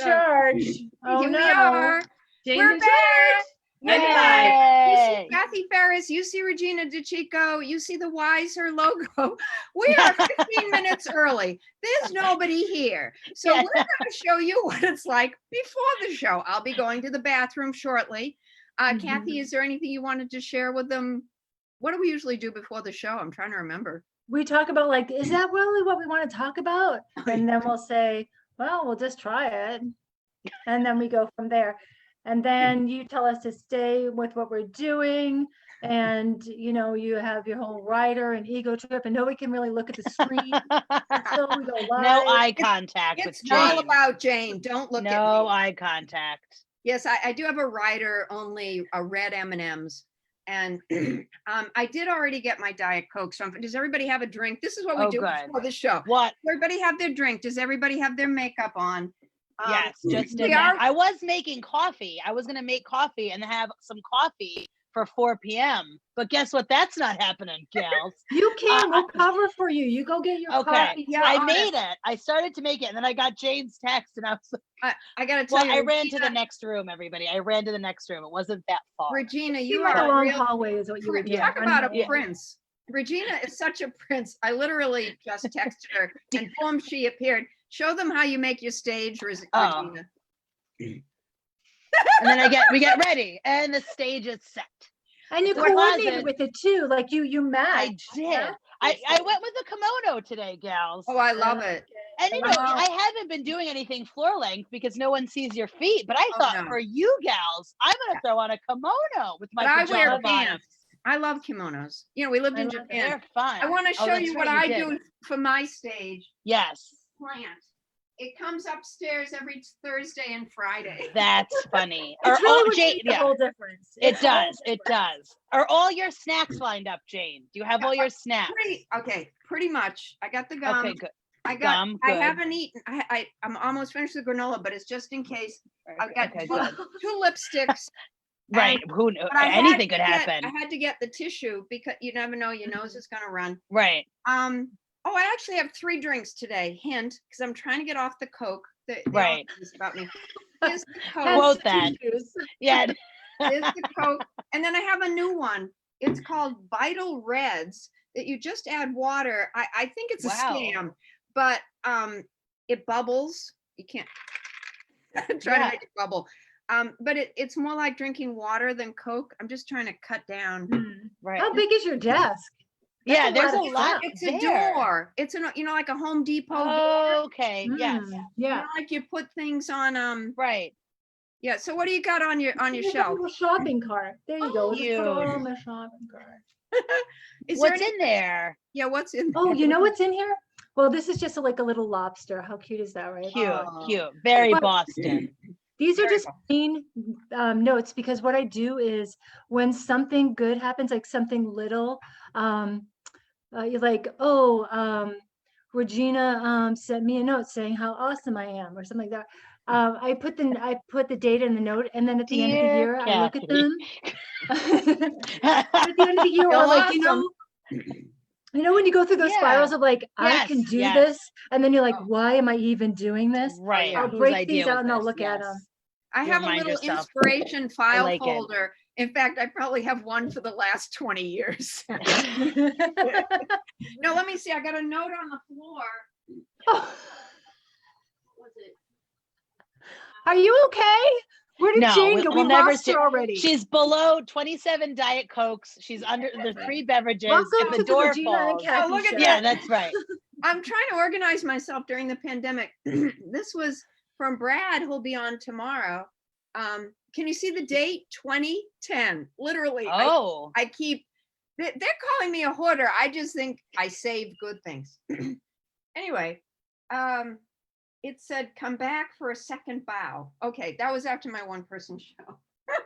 charge. Oh, Here no. we are. Jane's We're in back. charge. You see Yay. Kathy Ferris, you see Regina DeCicco, you see the Wiser logo. We are 15 minutes early. There's nobody here. So we're going to show you what it's like before the show. I'll be going to the bathroom shortly. Kathy, is there anything you wanted to share with them? What do we usually do before the show? I'm trying to remember. We talk about like, is that really what we want to talk about? And then we'll say, well, we'll just try it. And then we go from there. And then you tell us to stay with what we're doing. And, you know, you have your whole writer and ego trip and nobody can really look at the screen. Until we go live. No eye contact with It's all Jane. about Jane. Don't look at me. No eye contact. Yes, I do have a rider, only a red M&Ms. And I did already get my Diet Coke. So does everybody have a drink? This is what we do good. before the show. What? Everybody have their drink. Does everybody have their makeup on? Yes, just did we that. are- I was making coffee. I was going to make coffee and have some coffee for 4 p.m. But guess what? That's not happening, gals. You can, we'll cover for you. You go get your Okay. coffee. Yeah, I honest. made it. I started to make it, and then I got Jane's text, and I was like, I got to tell you, I ran to Regina, the next room, everybody. I ran to the next room. It wasn't that far. Regina, You you like are a long real, hallway is what you would do. talk about a Yeah. prince. Regina is such a prince. I literally just texted her and boom, she appeared. Show them how you make your stage, Regina. And then we get ready, and the stage is set. And you Where was coordinated it? with it too. Like you I matched. did. I went with the kimono today, gals. Oh, I love it. And you know, Wow. I haven't been doing anything floor length because no one sees your feet. But I thought no. for you gals, I'm gonna throw on a kimono with my But I wear pajama bottoms. pants. I love kimonos. You know, we lived in I love Japan. They're fun. I want to Oh, show that's you right, what I did. do for my stage Yes, plant. It comes upstairs every Thursday and Friday. that's funny. It's really what Jane, makes the whole difference. it It's the whole does. It difference. does. Are all your snacks lined up, Jane? Do you have all your snacks? Pretty much. I got the gum. Okay, good. I Gum, I good. haven't eaten. I'm almost finished with granola, but it's just in case. I've got Okay, two, good. two lipsticks. Right. Who knows? But I had Anything to could get- happen. I had to get the tissue because you never know, your nose is gonna run. Right. Oh, I actually have 3 drinks today. Hint, because I'm trying to get off the Coke. They Right. all this about me. Here's the Hence Coke. Quote the that. tissues. Yeah. Here's the Coke. And then I have a new one. It's called Vital Reds that you just add water. I think it's a Wow. scam, but it bubbles. You can't try to Yeah. make it bubble. But it's more like drinking water than Coke. I'm just trying to cut down. Right. How big is your desk? Yeah, a there's lot a of lot. stuff. It's a there. door. It's like a Home Depot door. Oh, okay. Yes. Mm, You Yeah. know, like you put things on. Right. Yeah. So what do you got on your You got shelf? a little shopping cart. There you go. Just put it all Cute. in the shopping cart. Is there What's any- in there? Yeah. What's in? Oh, you know what's in here? Well, this is just like a little lobster. How cute is that, right? Cute. Oh. Cute. Very But- Boston. These are Very just plain notes because what I do is when something good happens, like something little, you're like, Regina sent me a note saying how awesome I am or something like that. I put the date in the note, and then at the end of the Dear year, I look at Kathy. them. At the end of the year, or You're like awesome. you know when you go through those Yeah. spirals of like, I can Yes, do yes. this, and then you're like, Oh. why am I even doing this? Right. yeah. I'll Whose break idea these was out and I'll this? look at Yes. them. I You have a remind little yourself. inspiration file like it. folder. In fact, I probably have one for the last 20 years. No, let me see. I got a note on the floor. What was it? Are you okay? Where did No, Jane go? we'll We never lost see- her already. She's below 27 Diet Cokes. She's under the 3 beverages. Welcome if to the the door Regina and falls. Kathy Oh, look at show. Yeah, that's right. I'm trying to organize myself during the pandemic. This was from Brad, who'll be on tomorrow. Can you see the date? 2010. Literally. Oh, I keep, they're calling me a hoarder. I just think I save good things. Anyway, it said, come back for a second bow. Okay, that was after my 1-person show.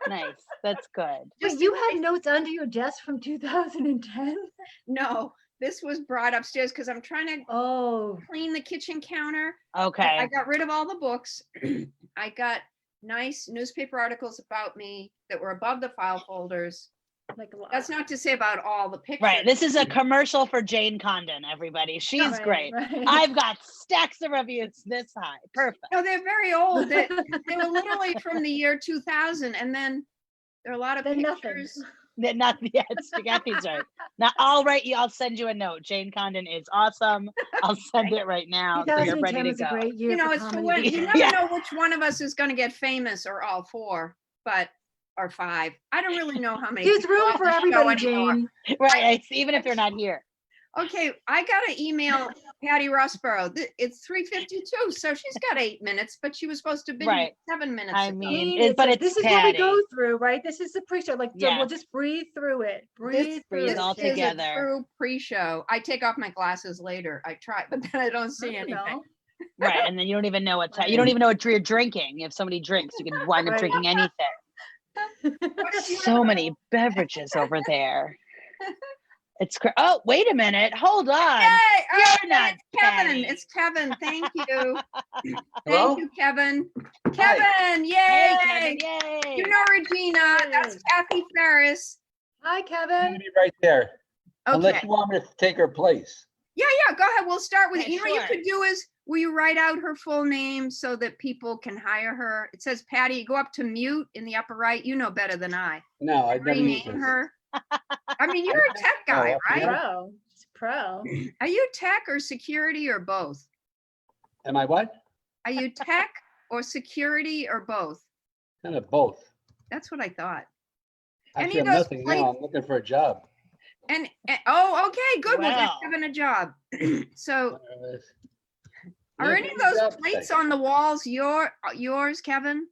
nice. That's good. Wait, you had notes under your desk from 2010? No, this was brought upstairs because I'm trying to Oh, clean the kitchen counter. Okay. I got rid of all the books. I got nice newspaper articles about me that were above the file folders. like a lot. That's not to say about all the pictures. Right. This is a commercial for Jane Condon, everybody. She's Right, great. right. I've got stacks of reviews this high. Perfect. No, they're very old. They were literally from the year 2000, and then there are a lot of Then nothing. pictures. Not yet. Spaghetti's right. Now I'll write you. I'll send you a note. Jane Condon is awesome. I'll send it right now. So you're ready 2010 to was a go. great year You know, for it's for comedy. when you videos. never Yeah. know which one of us is going to get famous, or all four, or five. I don't really know how many. There's people room on for the show everybody, anymore. Jane. Right. Even if you're not here. Okay, I got an email, Patty Rossborough. It's 3:52, so she's got 8 minutes, but she was supposed to have been here Right. 7 minutes I ago. mean, Jane, but like, it's this is what we go Patty. through, right? This is the pre-show. Like, Yeah. we'll just breathe through it. Breathe through breathe it. all This is together. a true pre-show. I take off my glasses later. I try, but then I don't see I don't anything. know. Right. And then you don't even know what Right. you don't even know what you're drinking. If somebody drinks, you can wind up Right. drinking anything. So many beverages over there. It's oh, wait a minute. Hold on. Yay! You're Oh, not it's Kevin. Patty. It's Kevin. Thank you. Hello? Thank you, Kevin. Hi. Kevin, yay! Hey, Kevin. Yay. You know Regina. That's Yay. Kathy Ferris. Hi, I'm Kevin. gonna be right there. Okay. Unless you want me to take her place. Yeah, go ahead. We'll start with Yeah, you. Know what you sure. could do is, will you write out her full name so that people can hire her? It says Patty. Go up to mute in the upper right. You know better than I. No, I never use Rename this. her. I mean, you're a tech guy, Oh, right? yeah. Pro. It's pro. Are you tech or security or both? Am I what? Are you tech or security or both? Kind of both. That's what I thought. Any Actually, of I'm those nothing plates- now. I'm looking for a job. And oh, okay, good. We'll get Wow. Kevin a job. So, are Yeah, any of give me a those job plates today. on the walls yours, Kevin?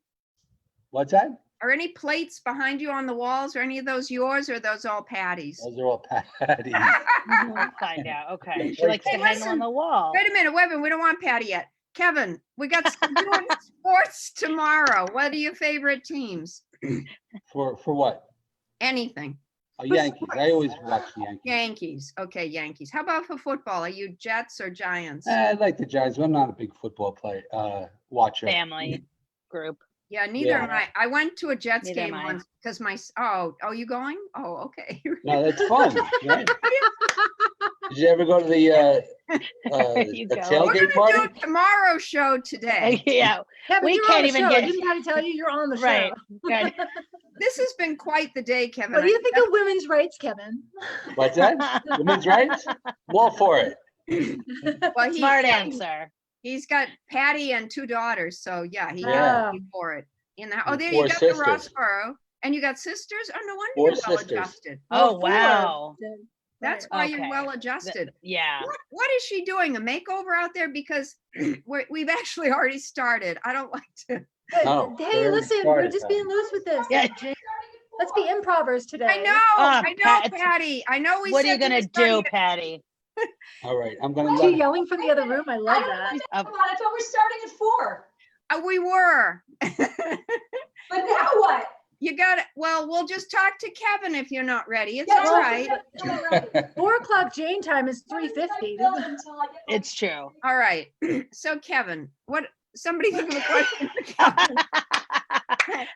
What's that? Are any plates behind you on the walls? Are any of those yours, or are those all Patty's? Those are all Patty. We'll find out. Okay. She likes to Hey, hang listen. on the wall. Wait a minute, we don't want Patty yet. Kevin, we're doing sports tomorrow. What are your favorite teams? For what? Anything. Oh, Yankees. I always watch the Yankees. Yankees. Okay, Yankees. How about for football? Are you Jets or Giants? I like the Giants, but I'm not a big football watcher. Family group. Yeah, neither Yeah. am I. I went to a Jets Neither game am I. once because you going? Oh, okay. No, that's fun, right? Did you ever go to the You the go. We're tailgate gonna do party? tomorrow's show today. Yeah. Kevin, We you're can't on the even show. get- I didn't got to tell you, you're on the show. Right. Good. This has been quite the day, Kevin. What do you think of women's rights, Kevin? What's that? Women's rights? I'm all for it. Well, Smart answer. He's got Patty and 2 daughters, so yeah, he Yeah. can be for it. Oh, And there 4 you got sisters. the Rossborough, and you got sisters. Oh, no wonder 4 you're well sisters. adjusted. Oh, four. wow. That's Right. why you're Okay. well adjusted. Yeah. What is she doing? A makeover out there? Because we've actually already started. I don't like to. Good. No, Hey, they're listen, we're started, just Patty. being loose with this. Yeah. Jane. Let's be improvers today. I know, Pat, Patty. I know we What are you said we gonna were starting do, at- Patty? All right, I'm gonna Are you let. yelling from the other room? I love that. Uh, Come on, I thought we're starting at 4. We were. But now what? You got it. Well, we'll just talk to Kevin if you're not ready. It's Yeah, all right. 4 o'clock Jane time is 3:50. It's true. All right. So Kevin, somebody think of a question for Kevin.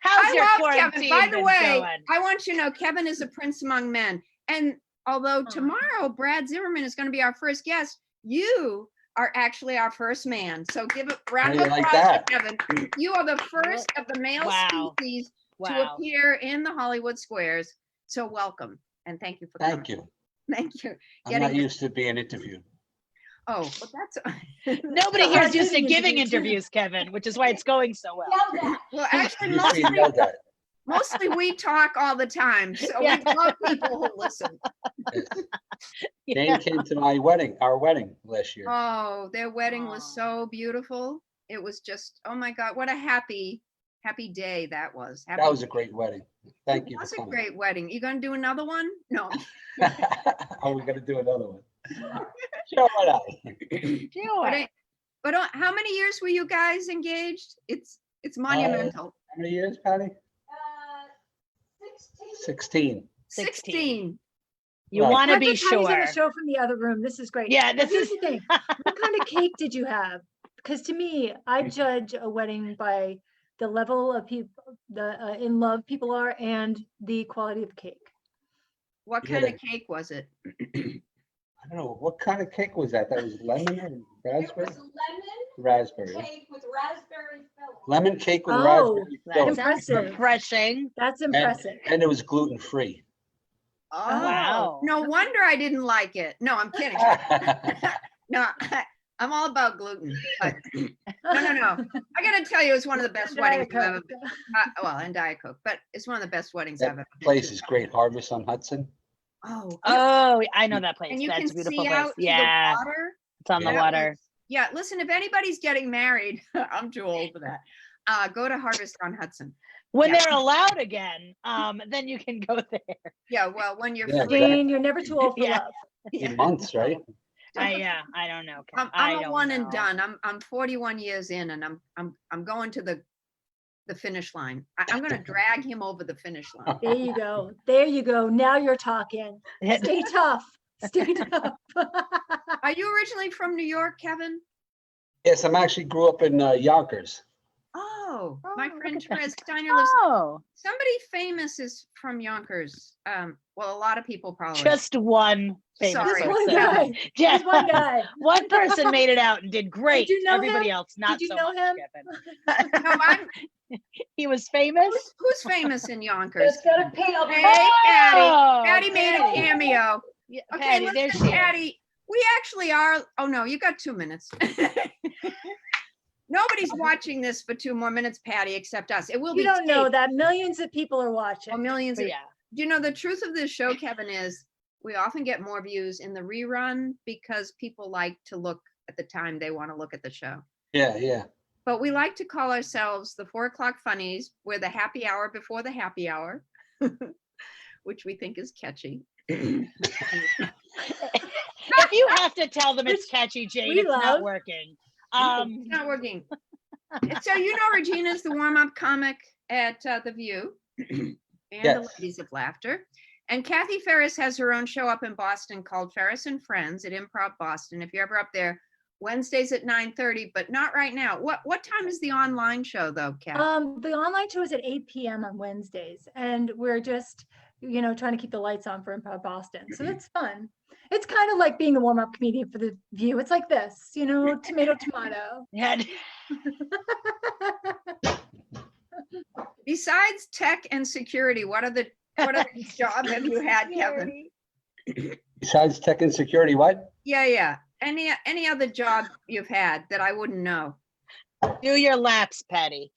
How's I your love quarantine Kevin. By the been way, going? I want you to know Kevin is a prince among men. And although Aw. tomorrow Brad Zimmerman is going to be our first guest, you are actually our first man. So give a round How of do you like applause that? for Kevin. You are the first of the male Wow. species to Wow. appear in the Hollywood Squares. So welcome and thank you for coming. Thank you. Thank you. I'm Getting not the- used to being interviewed. Oh, well, that's Nobody So here I is used to didn't giving interview too. interviews, Kevin, which is why it's going so well. Yell that. well, actually, You see, mostly, know that. mostly we talk all the time. So Yeah. we love people who listen. Yes. Yeah. Jane came to our wedding last year. Oh, their wedding was Aw. so beautiful. It was just, oh my God, what a happy day that was. That was a great wedding. Thank you It was for a coming. great wedding. You gonna do another one? No. Are we gonna do another one? Sure, why not? Sure. But how many years were you guys engaged? It's monumental. How many years, Patty? 16. 16. 16. You Right. want to Have be the Patty's on sure. the show from the other room. This is great. Yeah, But this here's is. the thing. What kind of cake did you have? Because to me, I judge a wedding by the level of people, the in love people are, and the quality of the cake. What Yeah, kind of cake was it? I don't know, what kind of cake was that? That was lemon or It raspberry? was lemon Raspberry. cake with raspberry filling. Lemon cake with Oh, raspberry That filling. sounds Impressive. refreshing. That's And, impressive. and it was gluten free. Oh, Wow. no wonder I didn't like it. No, I'm kidding. No, I'm all about gluten, but no. I gotta tell you, it's one of the best weddings I've ever been. Well, and Diet Coke, but it's one of the best weddings I've That ever been place to. is great, Harvest on Hudson. Oh, Oh, I know that place. and you That's can a beautiful see place. out to the Yeah, water. it's on the That water. was- Yeah, listen, if anybody's getting married, I'm too old for that. Go to Harvest on Hudson. When Yeah. they're allowed again, then you can go there. Yeah, well, when you're Yeah, free. Dean, you're never too old for Yeah. love. 8 months, right? I don't know. Ken. I'm I a don't one and know. done. I'm 41 years in, and I'm going to the finish line. I'm gonna drag him over the finish line. There you go. There you go. Now you're talking. Stay tough. Stay tough. Are you originally from New York, Kevin? Yes, I'm actually grew up in Yonkers. Oh, my Oh, friend look at that. Therese Steiner lives. Oh, Somebody famous is from Yonkers. Well, a lot of people probably. just one famous Sorry. Just one person. guy. Yeah. Just one guy. One person made it out and did great. you know Everybody him? else, not you so know much. him? Kevin. No, I'm. He was famous. Who's famous in Yonkers? It's got a pay. I'll be Hey, right Patty. Oh, Patty made a Patty. cameo. Yeah, Okay, Patty, there listen, she is. Patty. We actually are. Oh no, you got 2 minutes. Nobody's watching this for 2 more minutes, Patty, except us. It will be You don't know taped. that millions of people are Oh, watching. millions. But Of, yeah, do you know the truth of this show, Kevin, is we often get more views in the rerun because people like to look at the time they want to look at the show. Yeah, yeah. But we like to call ourselves the 4 o'clock funnies. We're the happy hour before the happy hour, which we think is catchy. if you have to tell them it's catchy, Jane, we it's not love. working. It's not working. So you know Regina's the warm-up comic at The View and the Yes. Ladies of Laughter. And Kathy Ferris has her own show up in Boston called Ferris and Friends at Improv Boston. If you're ever up there, Wednesdays at 9:30, but not right now. What time is the online show though, Kathy? The online show is at 8 p.m. on Wednesdays, and we're just, trying to keep the lights on for Improv Boston. So it's fun. It's kind of like being the warm-up comedian for The View. It's like this, tomato, tomato. Yeah. Besides tech and security, what other job have you had, Kevin? Besides tech and security, what? Yeah. Any other job you've had that I wouldn't know? Do your laps, Patty.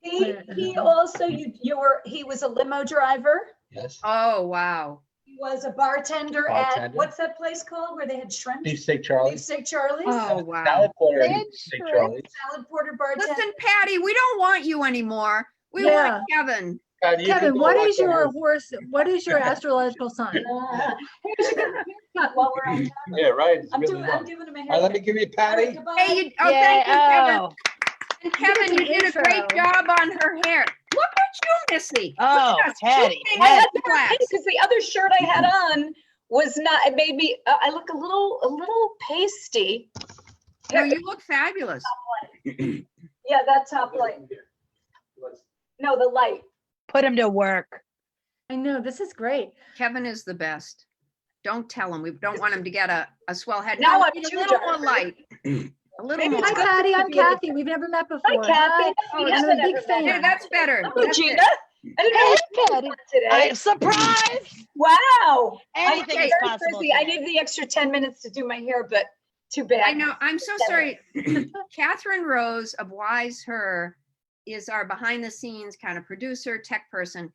He also, he was a limo driver. Yes. Oh, wow. He was a bartender Bartender. at, what's that place called where they had shrimp? Beefsteak Charlie. Beefsteak Charlie's. Oh, wow. Salad porter They at had Beefsteak shrimp. Charlie's. Salad porter bartender. Listen, Patty, we don't want you anymore. We Yeah. want Kevin. God, you can Kevin, go what watch is that your movie. horse? What is your astrological sign? Here's a good haircut while we're on camera. Yeah, right. It's I'm really doing long. him a All right, haircut. let me give you a All right, patty. goodbye. Hey, thank you, Kevin. Oh, And Kevin, you did a great intro. job on her hair. Look at you, Missy. oh, Look at us, Patty. two I had fingers to flat. because the other shirt I had on was not, it made me, I look a little pasty. No, you look fabulous. Yeah, that top light. No, the light. Put him to work. I know, this is great. Kevin is the best. Don't tell him. We don't want him to get a swell head. Now No, I'm need a too little dark. more light. A little Maybe more. it's Hi, good. Patty. I'm to be able to- Kathy. We've never met before. Hi, Kathy. Oh, We I'm I'm haven't a big ever fan. met. Hey, that's better. I'm That's Regina. it. I didn't know Hey, you Patty. were today. Surprise! Wow. Anything I'm is very possible. busy. I today. need the extra 10 minutes to do my hair, but too bad. I know. I'm so sorry. Catherine Rose of Wise Her is our behind the scenes kind of producer, tech person.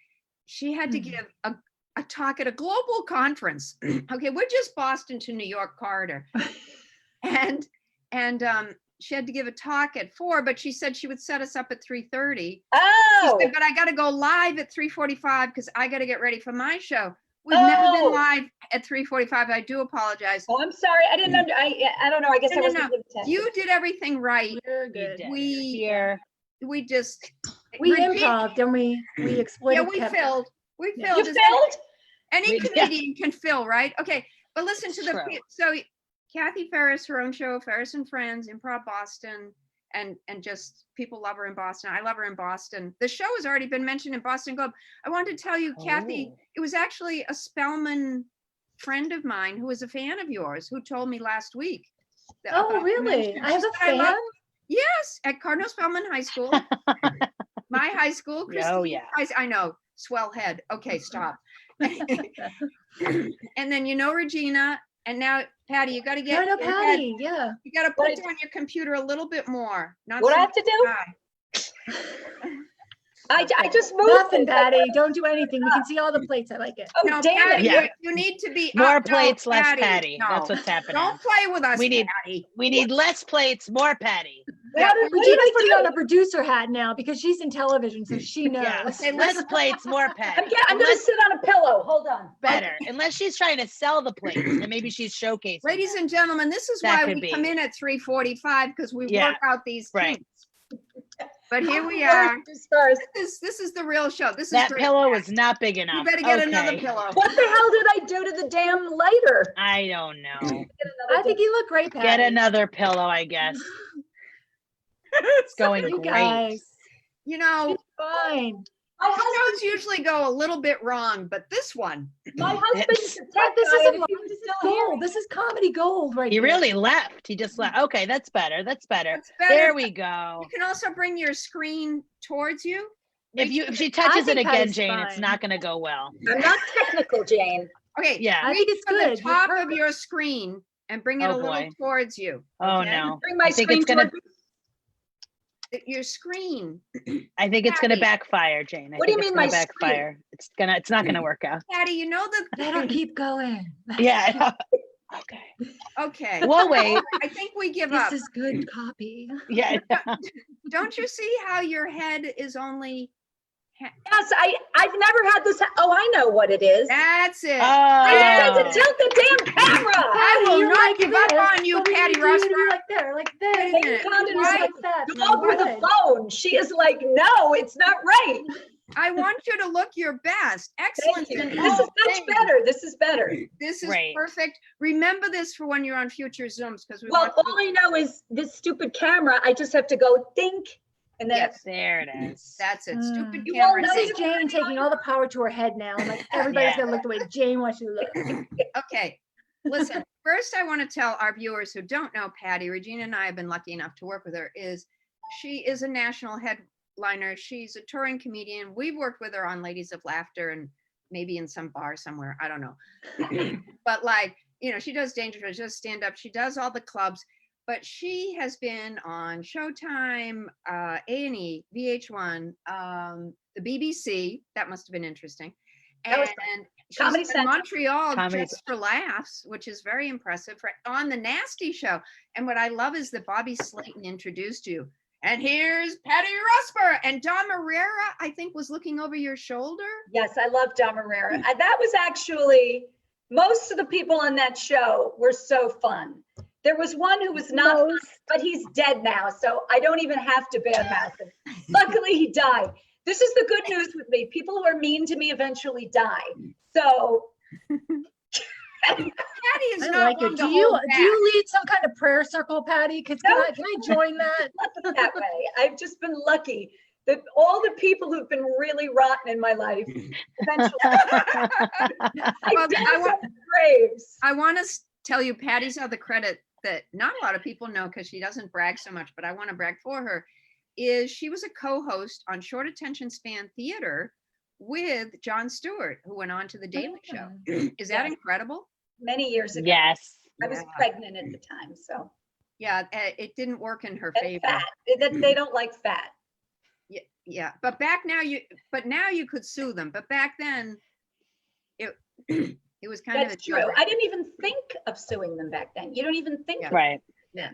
She had to Mhm. give a talk at a global conference. Okay, we're just Boston to New York corridor. And she had to give a talk at 4, but she said she would set us up at 3:30. She Oh, said, but I got to go live at 3:45 because I got to get ready for my show. We've never Oh. been live at 3:45. I do apologize. oh, I'm sorry. I didn't under, I don't know. I guess No, I no, wasn't no. paying attention. You did everything right. We're You good. did. We- Here. We just We Regina- improved and we Yeah, exploited we Kevin. filled. We Yeah. filled. You Is filled? Any We- comedian can fill, right? Okay, but listen to True. so Kathy Ferris, her own show, Ferris and Friends, Improv Boston. and just people love her in Boston. I love her in Boston. The show has already been mentioned in Boston Globe. I wanted to tell you, Kathy, Oh. it was actually a Spelman friend of mine who is a fan of yours who told me last week. Oh, about the really? mention. I She have a said, "I love fan? Yes, at Cardinal Spellman High School, my high school. Christine, yeah. I know, swell head. Okay, stop. And then Regina, and now Patty, you got to Yeah, get I know your head, Patty, yeah. you got to What put down your computer a little bit more. Not What so I have to do? high. I just moved. Nothing, it. Patty, don't do anything. We can see all the plates. I like it. Oh, No, damn Patty, it. Yeah. you need to be More no, plates, less Patty, Patty. no. That's what's happening. Don't play with us, We need- Patty. We need less plates, more Patty. Yeah, What do Regina's I putting do? on a producer hat now because she's in television, so she knows. Yeah. Okay, Less plates, more Patty. I'm gonna Unless- sit on a pillow. Hold on. better. Unless she's trying to sell the plates and maybe she's showcasing. Ladies them. and gentlemen, this is That why could we come be. in at 3:45 because we Yeah, work out these right. kinks. But here we are. First. This is the real show. This is That great. pillow was not big enough. You better get another Okay. pillow. What the hell did I do to the damn lighter? I don't know. I think you look great, Patty. Get another pillow, I guess. It's going You great. guys, It's fine. My shows husband, usually go a little bit wrong, but this one, my husband's a But tech this guy, is and a if he was still gold. here, This is comedy gold right He here. really left. He just left. Okay, that's better. That's better. it's better. There we go. You can also bring your screen towards you. If she touches it think again, Patty's Jane, it's fine. not going to go well. I'm not technical, Jane. Okay. Yeah. I reach think it's for good. the You're top of perfect. your screen and bring it Oh, a little boy. towards you. Oh okay? no. Bring my I think screen it's gonna. toward- Your screen. I think it's gonna Patty. backfire, Jane. I What do you think it's mean gonna my screen? backfire. It's not gonna work out. Patty, you know Better that. keep going. Yeah. Okay. Okay. We'll wait. I think we give This up. is good copy. Yeah. Don't you see how your head is only? Yes, I've never had this. Oh, I know what it is. That's it. I had Oh. to tilt the damn camera. I will You're not like give up this, on you, but when Patty you do, you're Rosberg. like there, like this. Wait a Like, minute. Condon is Why- like that. Go over the phone. She is like, no, it's not right. I want you to look your best. Excellent. Thank you. in This is all much things. better. This is better. This is Right. perfect. Remember this for when you're on future Zooms because we Well, want all I know is this stupid camera. I just have to go think, and then Yes. There it is. That's it. Stupid You camera. all know This is thing. Jane taking all the power to her head now. Like everybody's Yeah. gonna look the way Jane wants you to look. Okay. Listen, first I want to tell our viewers who don't know Patty, Regina and I have been lucky enough to work with her, she is a national headliner. She's a touring comedian. We've worked with her on Ladies of Laughter and maybe in some bar somewhere. I don't know. But she does Dangerous, she does stand up, she does all the clubs, but she has been on Showtime, A&E, VH1, the BBC. That must have been interesting. That was And she's Comedy in Central. Montreal Comedy just for laughs, which is very impressive on the Nasty Show. And what I love is that Bobby Slayton introduced you. And here's Patty Rosper and Don Herrera, I think, was looking over your shoulder. yes, I love Dom Herrera. That was actually, most of the people on that show were so fun. There was one who was not fun, but he's dead now, so I don't even have to badmouth him. Luckily, he died. This is the good news with me. People who are mean to me eventually die. So Patty is I not like one it. to Do you hold do you back. lead some kind of prayer circle, Patty? Can I join that? nothing that way. I've just been lucky that all the people who've been really rotten in my life, eventually, I Well, dance on the graves. I want to tell you, Patty's other credit that not a lot of people know because she doesn't brag so much, but I want to brag for her, is she was a co-host on Short Attention Span Theater with Jon Stewart, who went on to The Daily Show. Is that Yes. incredible? Many years ago. Yes. I was Yeah. pregnant at the time, so. Yeah, it didn't work in her And favor. fat. They don't like fat. Yeah, but now you could sue them. But back then, it it was kind of a That's true. joke. I didn't even think of suing them back then. You don't even think Yeah. of Right. it.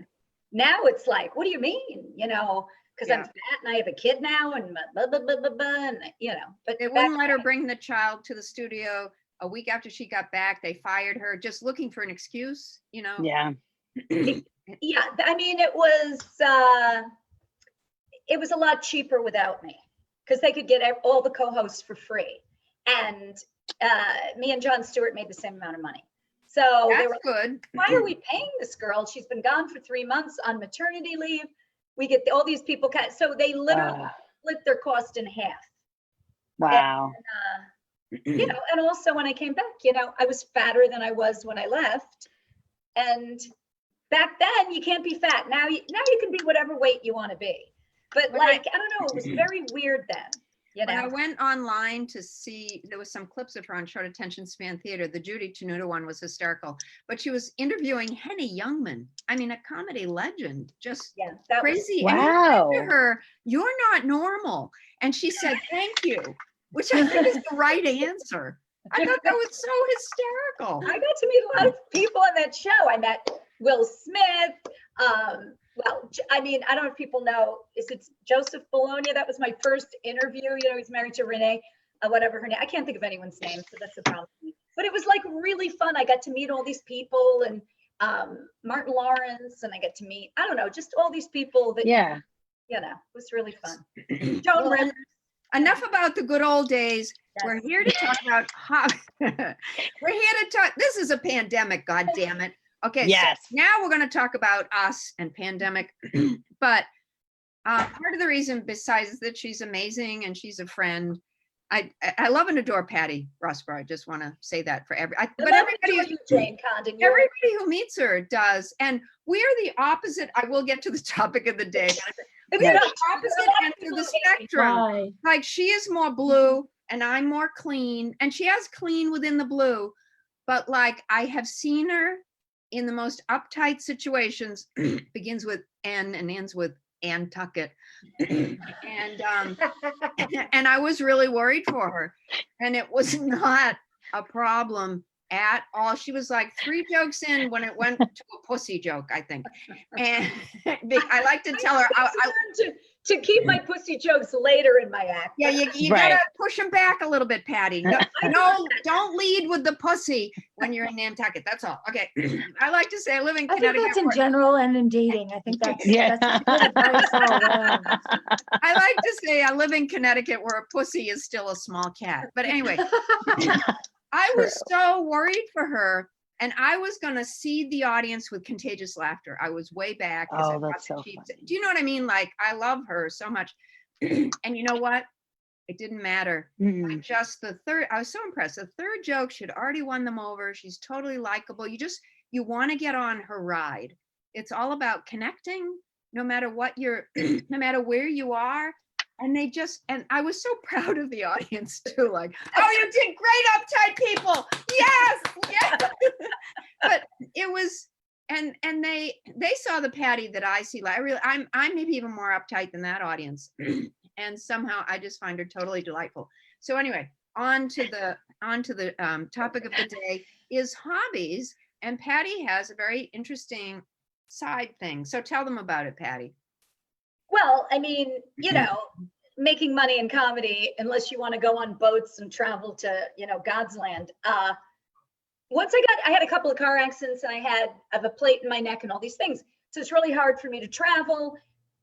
Now it's like, what do you mean? Because I'm Yeah. fat and I have a kid now and blah, blah, blah, blah, blah, and but They back wouldn't let her then- bring the child to the studio. A week after she got back, they fired her, just looking for an excuse. Yeah. Yeah, I mean, it was a lot cheaper without me because they could get all the co-hosts for free. And me and Jon Stewart made the same amount of money. So they That's were, good. why are we paying this girl? She's been gone for 3 months on maternity leave. we get all these people, so they literally split their cost in half. Wow. You know, and also when I came back, you know, I was fatter than I was when I left. And back then you can't be fat. Now you can be whatever weight you want to be. But When like, I don't know, it was very weird then, you When I know. went online to see, there was some clips of her on Short Attention Span Theater. The Judy Tenuta one was hysterical, but she was interviewing Henny Youngman. I mean, a comedy legend, just Yeah, that was crazy. And he Wow. said to her, "You're not normal." And she said, "Thank you," which I think is the right answer. I thought that was so hysterical. I got to meet a lot of people on that show. I met Will Smith. Well, I mean, I don't know if people know, is it Joseph Bologna? That was my first interview. You know, he's married to Renee, whatever her name. I can't think of anyone's name, so that's the problem. But it was like really fun. I got to meet all these people and Martin Lawrence, and I get to meet, I don't know, just all these people that, Yeah. you know, it was really fun. Joan Well, Rivers. Enough about the good old days. Yes. We're here to talk about we're here to talk. This is a pandemic, God damn it. Okay, Yes. so now we're going to talk about us and pandemic. But part of the reason, besides that she's amazing and she's a friend, I love and adore Patty Rossborough. I just want to say that for but everybody, Jane Condon. everybody who meets her does. And we are the opposite. I will get to the topic of the day. But we're the opposite ends of the spectrum. Why? Like she is more blue and I'm more clean, and she has clean within the blue, but like I have seen her in the most uptight situations, begins with N and ends with Nantucket. And I was really worried for her, and it was not a problem at all. She was like 3 jokes in when it went to a pussy joke, I think. And I like to tell her, I learned to keep my pussy jokes later in my act. yeah, you Right. gotta push them back a little bit, Patty. No, don't lead with the pussy when you're in Nantucket. That's all. Okay. I like to say I live in I think Connecticut. that's in where- general and in dating. I think that's Yeah. that's good advice all around. I like to say I live in Connecticut where a pussy is still a small cat. But anyway, I was so worried for her, and I was going to seed the audience with contagious laughter. I was way back. 'cause I Oh, thought that's that so she'd- funny. Do you know what I mean? Like, I love her so much. And you know what? It didn't matter. Mm. Just the third, I was so impressed. The third joke, she'd already won them over. She's totally likable. You want to get on her ride. It's all about connecting, no matter what you're, no matter where you are. And and I was so proud of the audience too. Like, oh, you did great, uptight people. Yes, yes. But it was, and they saw the Patty that I see. Like, I'm maybe even more uptight than that audience. And somehow I just find her totally delightful. So anyway, on to the topic of the day is hobbies. And Patty has a very interesting side thing. So tell them about it, Patty. Well, I mean, you know, making money in comedy, unless you want to go on boats and travel to, you know, God's land. Once I had a couple of car accidents, and I have a plate in my neck and all these things. So it's really hard for me to travel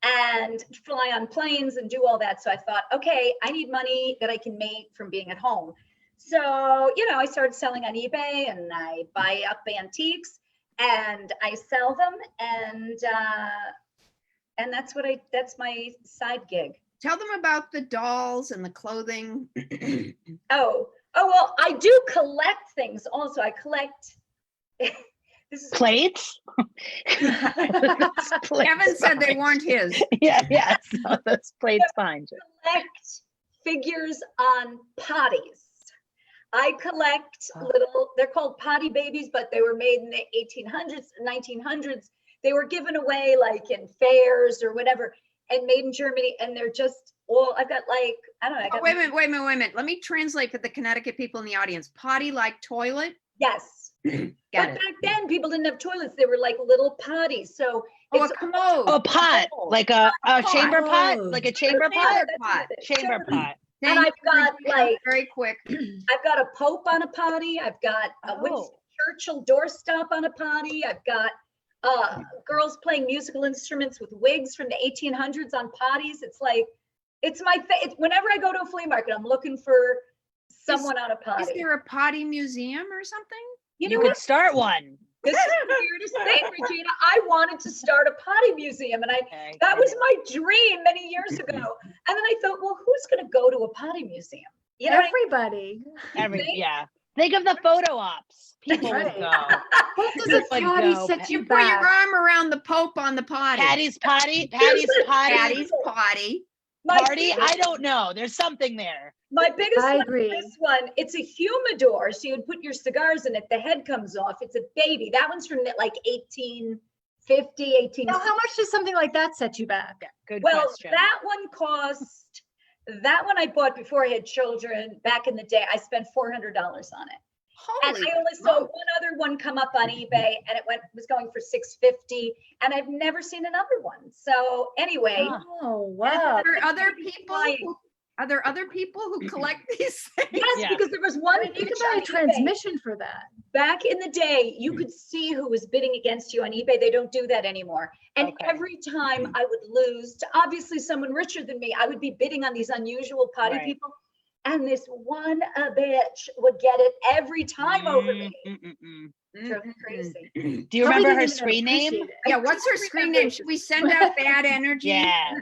and fly on planes and do all that. So I thought, okay, I need money that I can make from being at home. So, you know, I started selling on eBay, and I buy up antiques and I sell them, and that's my side gig. Tell them about the dolls and the clothing. Oh, well, I do collect things also. I collect, this is Plates? Kevin said they weren't his. Yeah. So those plates fine. collect figures on potties. I collect Oh. little, they're called potty babies, but they were made in the 1800s, 1900s. They were given away like in fairs or whatever, and made in Germany. And they're just all, I've got like, I don't know. I Oh, got wait a minute. Let me translate for the Connecticut people in the audience. Potty like toilet? Yes. Got But it. back then people didn't have toilets. They were like little potties. So Oh, a it's commode. A pot, like a chamber pot, Oh. like a chamber Chamber pot, pot. chamber pot. And Thank I've you, got, Regina. like- Very quick. I've got a Pope on a potty. I've got a Winston Churchill doorstop on a potty. I've got girls playing musical instruments with wigs from the 1800s on potties. It's like, it's whenever I go to a flea market, I'm looking for someone on a potty. Is there a potty museum or something? You You know could what? start one. This is the weirdest thing, Regina. I wanted to start a potty museum, and Okay, that was my dream many years ago. And then I thought, well, who's going to go to a potty museum? You know what I mean? Everybody. yeah. Think of the photo ops. People would Right. go. What does Just a like potty go, set You you put your back? arm around the Pope on the potty. Patty's potty. Patty's potty. Patty's potty. My Party. biggest- I don't know. There's something there. My biggest I one, agree. this one, it's a humidor, so you would put your cigars in it. The head comes off. It's a baby. That one's from like 1850, 18. Now, how much does something like that set you back? Good Well, question. that one I bought before I had children back in the day. I spent $400 on it. And Holy I only saw smoke. one other one come up on eBay and it was going for $650, and I've never seen another one. So anyway, Huh. Oh, wow. Are there other people? Right. Are there other people who collect these things? yes, Yeah. because there was one I mean, you bitch could buy on a eBay. transmission for that. Back in the day, you could see who was bidding against you on eBay. They don't do that anymore. And Okay. every time I would lose to obviously someone richer than me, I would be bidding on these unusual potty Right. people. And this one bitch would get it every time over me. Drove me crazy. Do you Probably remember her didn't even screen name? appreciate it. Yeah, what's her screen name? Should we send out bad energy? Yeah.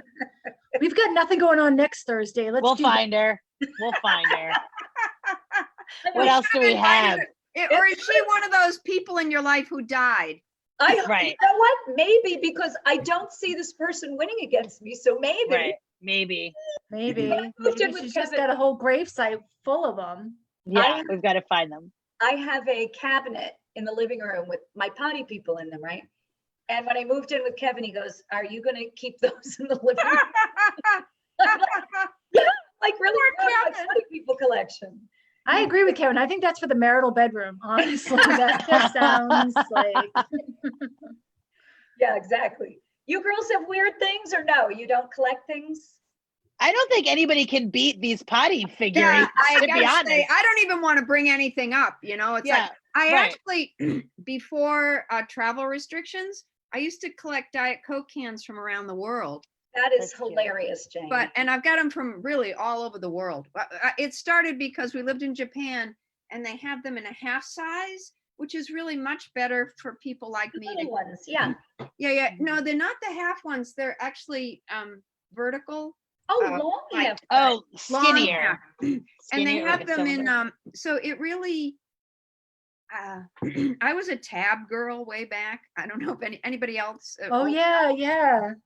We've got nothing going on next Thursday. Let's We'll do that. find her. We'll find her. I What know, else do we have? Or is she one of those people in your life who died? Right. You know what? Maybe because I don't see this person winning against me. So maybe. Right. Maybe. Maybe. moved in Maybe with she's just Kevin. got a whole gravesite full of them. Yeah. We've got to find them. I have a cabinet in the living room with my potty people in them, right? And when I moved in with Kevin, he goes, "Are you going to keep those in the living room?" I'm like really Poor proud of my Kevin. potty people collection. I agree with Kevin. I think that's for the marital bedroom. Honestly, that just sounds like Yeah, exactly. You girls have weird things or no? You don't collect things? I don't think anybody can beat these potty Yeah, figurines, I to be gotta honest. say, I don't even want to bring anything up, it's Yeah. like, I right. actually, before travel restrictions, I used to collect Diet Coke cans from around the world. That is That's cute. hilarious, Jane. And I've got them from really all over the world. It started because we lived in Japan and they have them in a half size, which is really much better for people like The me. little ones, yeah. Yeah. No, they're not the half ones. They're actually vertical. Oh, Uh, long like- hair. Oh, long skinnier. half. And they Skinnier, have like a them in cylinder. so it really I was a tab girl way back. I don't know if anybody else oh yeah.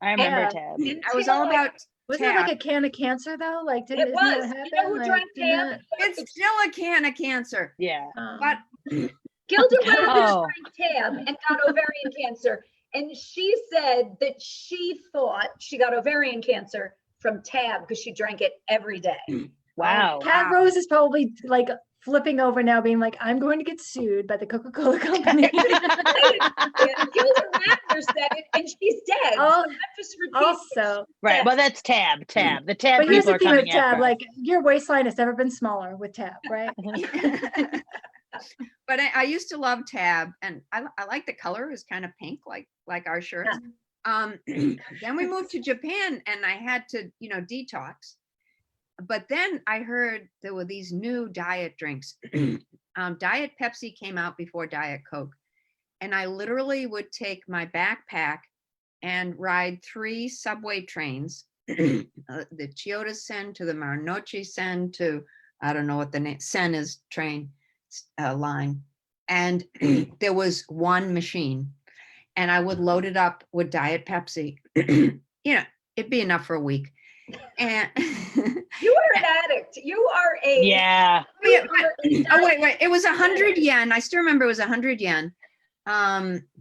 I remember Yeah. Tab. I was all about Wasn't it like tab. a can of cancer though? Like It isn't that was. what You know happened? who Like, drank didn't Tab? It's still a can of cancer. Yeah. that, But Gilda Radner Oh. drank Tab and got ovarian cancer. And she said that she thought she got ovarian cancer from Tab because she drank it every day. Wow. Cat Wow. Rose is probably like flipping over now, being like, "I'm going to get sued by the Coca-Cola Company." And Gilda Radner said it, and she's dead. Oh, So I'm just repeating. Also, Right. Well, that's Tab. Tab. The Tab but here's people the are thing coming with Tab: after. like your waistline has never been smaller with Tab, right? but I used to love tab and I like the color. It was kind of pink like our shirts. Then we moved to Japan and I had to detox. But then I heard there were these new diet drinks. Diet Pepsi came out before Diet Coke. And I literally would take my backpack and ride 3 subway trains, the Chiyoda Sen to the Marunouchi Sen to, I don't know what the name, Sen is train line. And there was one machine and I would load it up with Diet Pepsi. It'd be enough for a week. And You are an addict. You are a. Yeah. you are a oh wait, it was 100 yen. I still remember it was 100 yen,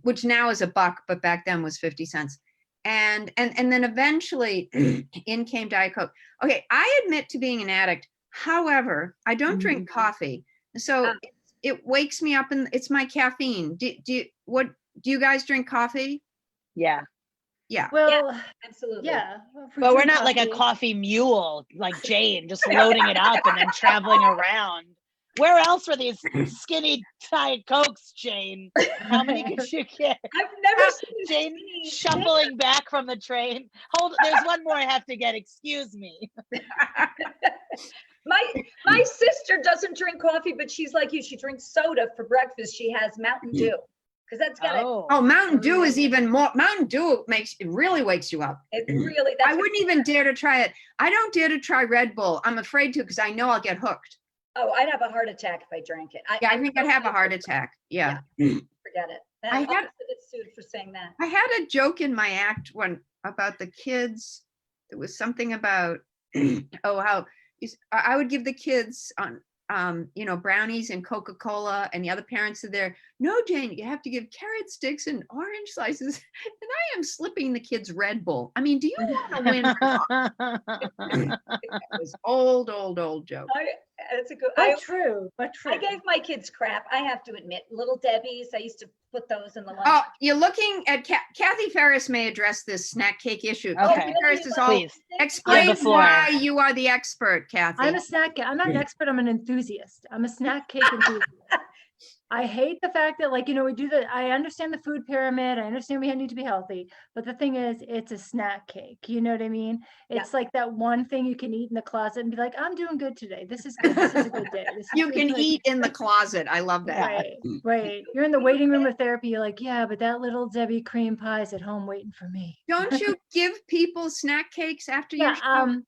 which now is $1, but back then was 50 cents. And then eventually in came Diet Coke. Okay, I admit to being an addict. However, I don't drink coffee, so it wakes me up and it's my caffeine. Do you guys drink coffee? Yeah. Yeah. Well, Absolutely. yeah. But we're not like a coffee mule like Jane, just loading it up and then traveling around. Where else were these skinny Diet Cokes, Jane? How many could you get? I've never seen Jane skinny- shuffling back from the train. Hold, there's one more I have to get. Excuse me. My sister doesn't drink coffee, but she's like you. She drinks soda for breakfast. She has Mountain Dew because that's got to, Oh, Oh, Mountain Dew is even more, Mountain Dew really wakes you up. it really, I that's, wouldn't even dare to try it. I don't dare to try Red Bull. I'm afraid to because I know I'll get hooked. oh, I'd have a heart attack if I drank it. Yeah, I think I'd have a heart attack. Yeah. Forget it. I I'll had- get sued for saying that. I had a joke in my act about the kids. There was something about, how I would give the kids on, brownies and Coca-Cola, and the other parents are there. No, Jane, you have to give carrot sticks and orange slices. And I am slipping the kids Red Bull. I mean, do you want to win? It was old joke. It's a good, But true, but true. I gave my kids crap. I have to admit, Little Debbie's, I used to put those in the lunch. Oh, you're looking at Kathy Ferris may address this snack cake issue. Okay. Kathy Ferris is all, Please. explain the floor. why you are the expert, Kathy. I'm a snack, I'm not an expert, I'm an enthusiast. I'm a snack cake enthusiast. I hate the fact that, like, I understand the food pyramid, I understand we need to be healthy, but the thing is, it's a snack cake, you know what I mean? It's like that one thing you can eat in the closet and be like, I'm doing good today, this is good, this is a good day. This is You can like- eat in the closet. I love that. Right, right. You're in the waiting room of therapy, you're like, yeah, but that Little Debbie cream pie's at home waiting for me. Don't you give people snack cakes after your Yeah, show?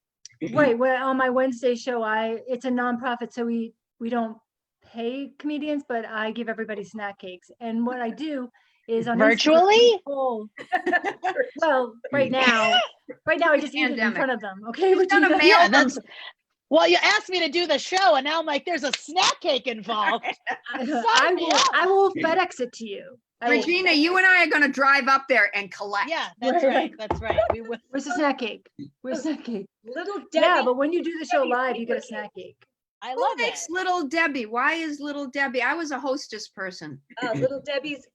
right, well, on my Wednesday show, it's a nonprofit, so we don't pay comedians, but I give everybody snack cakes. And what I do is on Instagram, Virtually? well, right now I just eat it in Pandemic. front of them. Okay, You've done a Regina? mail Yeah, them. that's. Well, you asked me to do the show, and now I'm like, there's a snack cake involved. Sign me up. I will FedEx it to you. I will- Regina, you and I are going to drive up there and collect. Yeah, that's Right. right. That's right. We will. Where's the snack cake? Where's the snack cake? Little Yeah, Debbie. but when you do the show Debbie live, you get a favorite snack cake. I Who love makes it. Little Debbie? Why is Little Debbie? I was a hostess person. Little Debbie's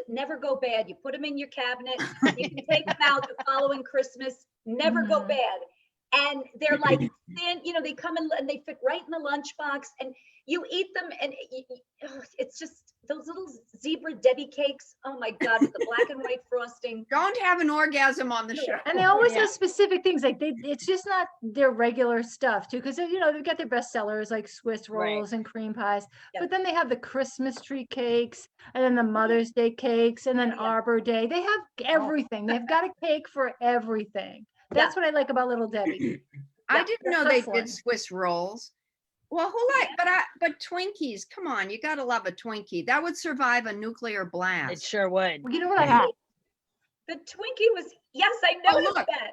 never go bad. You put them in your cabinet, you can take them out the following Christmas, never go Mhm. bad. And they're like thin, they come in and they fit right in the lunchbox, and you eat them, and it's just those little zebra Debbie cakes. Oh my God, with the black and white frosting. Don't have an orgasm on the show. And they always Yeah. have specific things, like it's just not their regular stuff too, because they've got their best sellers like Swiss Right. rolls and cream pies, Yeah. but then they have the Christmas tree cakes, and then the Mother's Day cakes, and then Yeah. Arbor Day. They have everything. They've got a cake for everything. That's what I like about Little Debbie. I Yeah, didn't they're know they hustling. did Swiss rolls. Well, but Twinkies, come on, you gotta love a Twinkie. That would survive a nuclear It blast. sure would. You know what I hate? The Twinkie was, yes, I noticed look. that.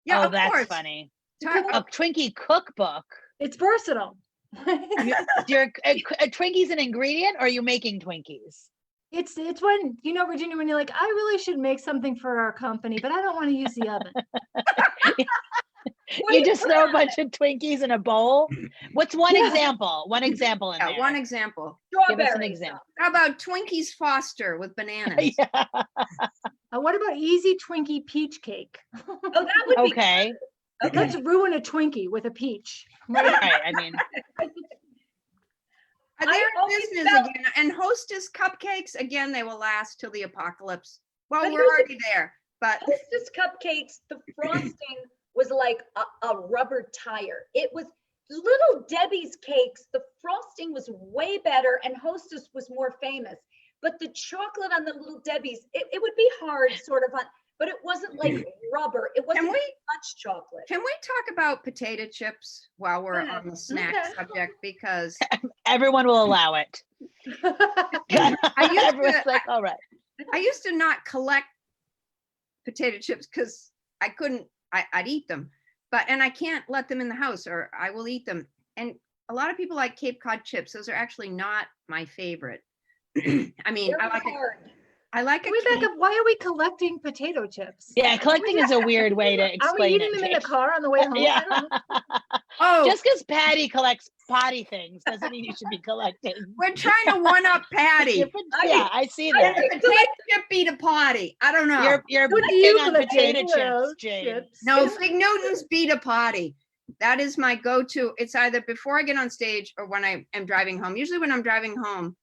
Yeah, Oh, of that's course. funny. Talk- A Twinkie cookbook. It's versatile. Your a Twinkie's an ingredient, or are you making Twinkies? It's when, Virginia, when you're like, I really should make something for our company, but I don't want to use the oven. What do You just put throw a on bunch of Twinkies in a bowl. What's one example? One example in Yeah, there. one example. Give us an strawberries? example. How about Twinkies Foster with bananas? Yeah. What about easy Twinkie peach cake? Oh, that would be, Okay. okay. Let's ruin a Twinkie with a peach. Right. I mean, They're I in always business felt- again. And Hostess cupcakes, again, they will last till the apocalypse. Well, But we're here's the- already there, but Hostess cupcakes, the frosting was like a rubber tire. It was Little Debbie's cakes. The frosting was way better, and Hostess was more famous. But the chocolate on the Little Debbie's, it would be hard, sort of, but it wasn't like rubber. It wasn't we- much chocolate. can we talk about potato chips while we're Yeah. on the snack Okay. subject? Because everyone will allow it. Everyone's like, all right. I used to not collect potato chips because I'd eat them, and I can't let them in the house or I will eat them. And a lot of people like Cape Cod chips. Those are actually not my favorite. I mean, They're I like hard. Can we back up? Why are we collecting potato chips? Yeah, collecting is a weird way to Are we explain eating them in the it. car on the way home? Yeah. I don't know. Oh, Just because Patty collects potty things doesn't mean you should be collecting. we're trying to one up Patty. Yeah, I see I that. agree. Potato chip beat a potty. I don't know. You're What do you picking on collect? potato Well, chips, Jane. chips. No, Fig Newtons beat a potty. That is my go-to. It's either before I get on stage or when I am driving home. Usually when I'm driving home,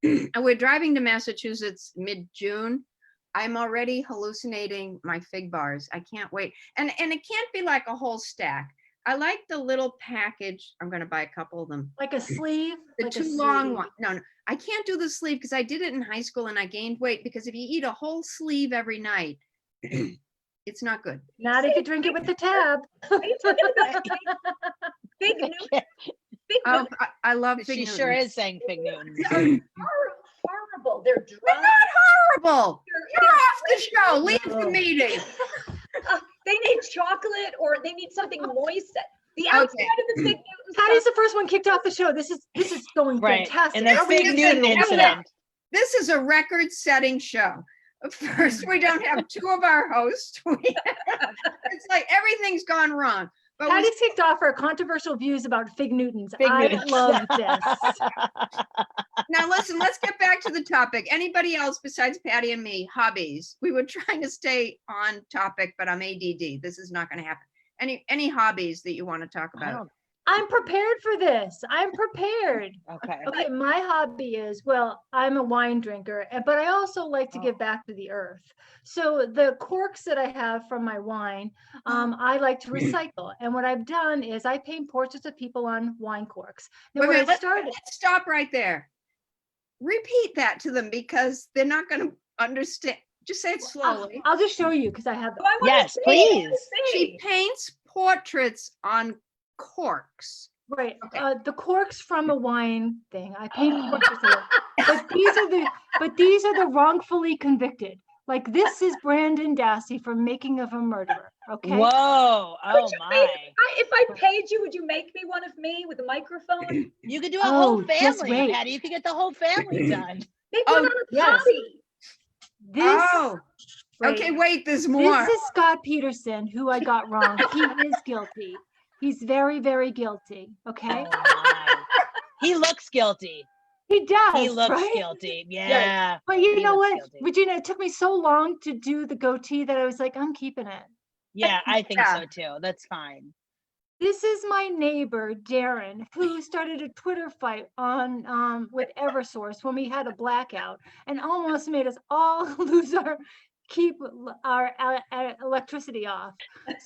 and we're driving to Massachusetts mid-June, I'm already hallucinating my fig bars. I can't wait. And it can't be like a whole stack. I like the little package. I'm gonna buy a couple of them. Like a sleeve? The like a too long sleeve. one. No, I can't do the sleeve because I did it in high school and I gained weight because if you eat a whole sleeve every night, it's not good. Not if you drink it with the tab. Are you talking about Fig Newtons? Fig Oh, Newtons I love She Fig sure Newtons. is saying Fig Newtons. are horrible. They're They're dry. not horrible. They're- You're off the show. Leave No. the meeting. They need chocolate or they need something moist. The Okay. outside of the Fig Newtons. Patty's the first one kicked off the show. This is going Right. fantastic. And the Are we Fig gonna Newton get over that? incident. This is a record-setting show. First, we don't have two of our hosts. It's like everything's gone wrong. But we, Patty's kicked off her controversial views about Fig Newtons. Fig I Newtons. love this. now listen, let's get back to the topic. Anybody else besides Patty and me, hobbies? We were trying to stay on topic, but I'm ADD. This is not going to happen. Any hobbies that you want to talk I about? don't- I'm prepared for this. I'm prepared. Okay. Okay, my hobby is, well, I'm a wine drinker, but I also like to give back to the earth. So the corks that I have from my wine, I like to recycle. And what I've done is I paint portraits of people on wine corks. Now, Wait, when wait, I let's started, stop right there. Repeat that to them because they're not going to understand. Just say it slowly. I'll just show you because I have Oh, I wanna Yes, see, I wanna please. She see. paints portraits on corks. right. Okay. The corks from a wine thing. I paint portraits of them. But these are the wrongfully convicted. Like this is Brandon Dassey for making of a murderer. Okay. Whoa. Oh you my. If I paid you, would you make me one of me with a microphone? You could do a Oh, whole just family, wait. Patty. You could get the whole family done. Make Oh, one on a yes. potty. This. Oh, right, okay. Wait, there's more. This is Scott Peterson, who I got wrong. He is guilty. He's very, very guilty. Okay. Oh my. He looks guilty. He does. He looks right? guilty. Yeah. But you He know looks what, guilty. Regina, it took me so long to do the goatee that I was like, I'm keeping it. Yeah, I think Yeah. so too. That's fine. This is my neighbor, Darren, who started a Twitter fight on with Eversource when we had a blackout and almost made us all lose our electricity off.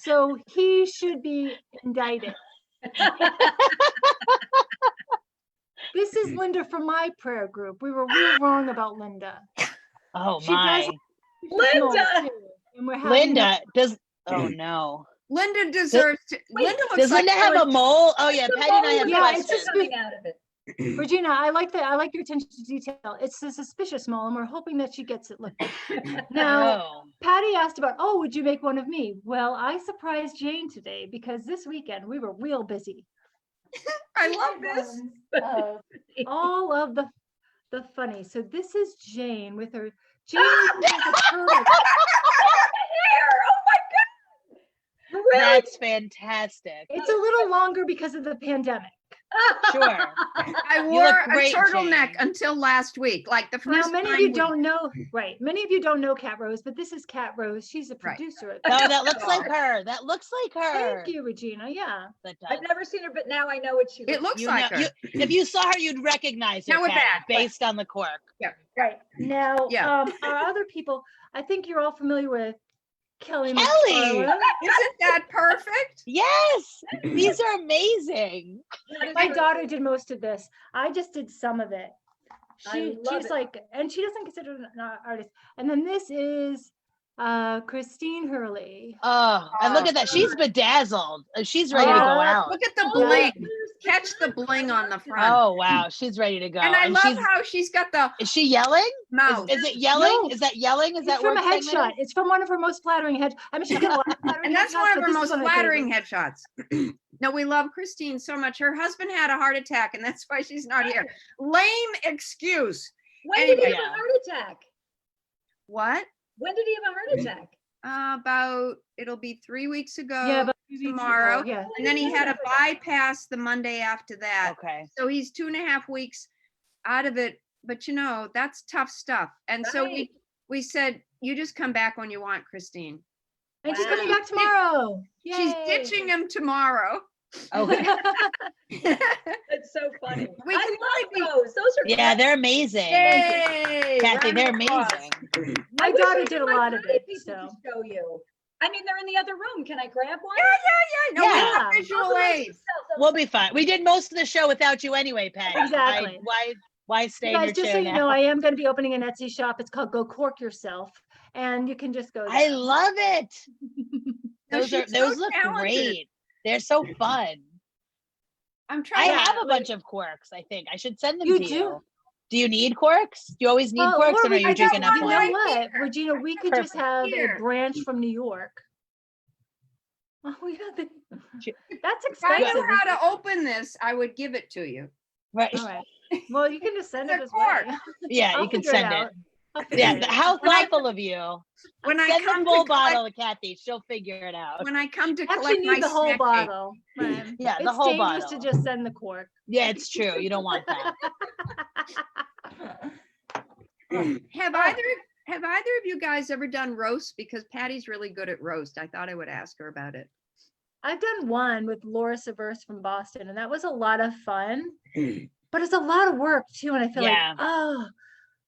So he should be indicted. This is Linda from my prayer group. We were real wrong about Linda. Oh She my. does- She's small, Linda! too, and we're having Linda does. Oh no. Linda deserves to. Linda looks Does like Linda have a really- mole? Oh yeah, The Patty and I mole have Yeah, it's questions. just- coming out of it. Regina, I like your attention to detail. It's a suspicious mole, and we're hoping that she gets it looked at. Now, Oh. Patty asked about, oh, would you make one of me? Well, I surprised Jane today because this weekend we were real busy. I love this. Of all of the funny. So this is Jane with her. Jane with a turtle. Hair! Oh my God! Really? That's fantastic. It's a little longer because of the pandemic. Sure. I look wore a great, turtleneck Jane. until last week. Like the Now, first. many of 9 you weeks. don't know, right? Many of you don't know Cat Rose, but this is Cat Rose. She's a Right. producer. Of Oh, that looks like her. That looks like her. Thank you, Regina. Yeah. That I've does. never seen her, but now I know what she It looks You like know, her. if you saw her, you'd recognize her, Now with Patty, that, based on the cork. Right. Now, Yeah. our other people, I think you're all familiar with Kelly. Kelly! McFarland. Isn't that perfect? Yes, these are amazing. My daughter did most of this. I just did some of it. I love She's it. like, and she doesn't consider it an artist. And then this is Christine Hurley. Oh, and look at that. She's bedazzled. She's ready to go Oh, out. Look at the Oh, bling. Catch the bling on the front. Oh, wow. She's ready to go. and I love she's, how she's got the is she yelling? mouth. Is it yelling? No. Is that yelling? Is It's that from a word segmented? headshot. It's from one of her most flattering head. I mean, she's got a lot of flattering And that's headshots, one of but her this is most one of my flattering favorites. headshots. No, we love Christine so much. Her husband had a heart attack, and that's why she's not here. Lame excuse. When did he Anyway. have a heart attack? What? When did he have a heart attack? About it'll be 3 weeks ago. Yeah, about 2 weeks ago, tomorrow. Yeah. And then he had a bypass the Monday after that. Okay. So he's 2.5 weeks out of it. But you know, that's tough stuff. And so Right. we said, you just come back when you want, Christine. And she's Wow. coming back tomorrow. She's Yay. ditching him tomorrow. Okay. That's so funny. We I can love really those. Those are Yeah, great. they're amazing. Yay! Kathy, Round they're of applause. amazing. My I wish daughter I did had a my lot of party it, people so. to show you. I mean, they're in the other room. Can I grab one? Yeah, no, we Yeah. have visual Organize aids. yourself. We'll be fine. We did most of the show without you anyway, Patty. Exactly. Why stay You in guys, your just so chair you now? know, I am going to be opening an Etsy shop. It's called Go Cork Yourself, and you can just go I there. love it. No, Those she's so those look talented. great. They're so fun. I'm I trying to have a bunch of corks. I think I should send them You to do? you. Do you need corks? Do you always need Well, corks, or or no? we You're could just, drinking enough you one know wine? right what, Regina, we could just Perfect. have Here. a branch from New York. Oh, yeah, Sure. that's If I expensive. knew how to open this, I would give it to you. Right? All right. Well, you can just send It's it a this way. Yeah, I'll you can figure send it. out. I'll figure Yeah. it out. How When I- thoughtful of you. When I Send the come full to collect, bottle to Kathy. She'll figure it out. when I come to Actually collect my need the whole snack cake. bottle. Right. Yeah, the It's whole dangerous bottle. to just send the cork. Yeah, it's true. You don't want that. Have either of you guys ever done roast? Because Patty's really good at roast. I thought I would ask her about it. I've done one with Laura Severse from Boston, and that was a lot of fun, but it's a lot of work too. And I feel Yeah. like, oh,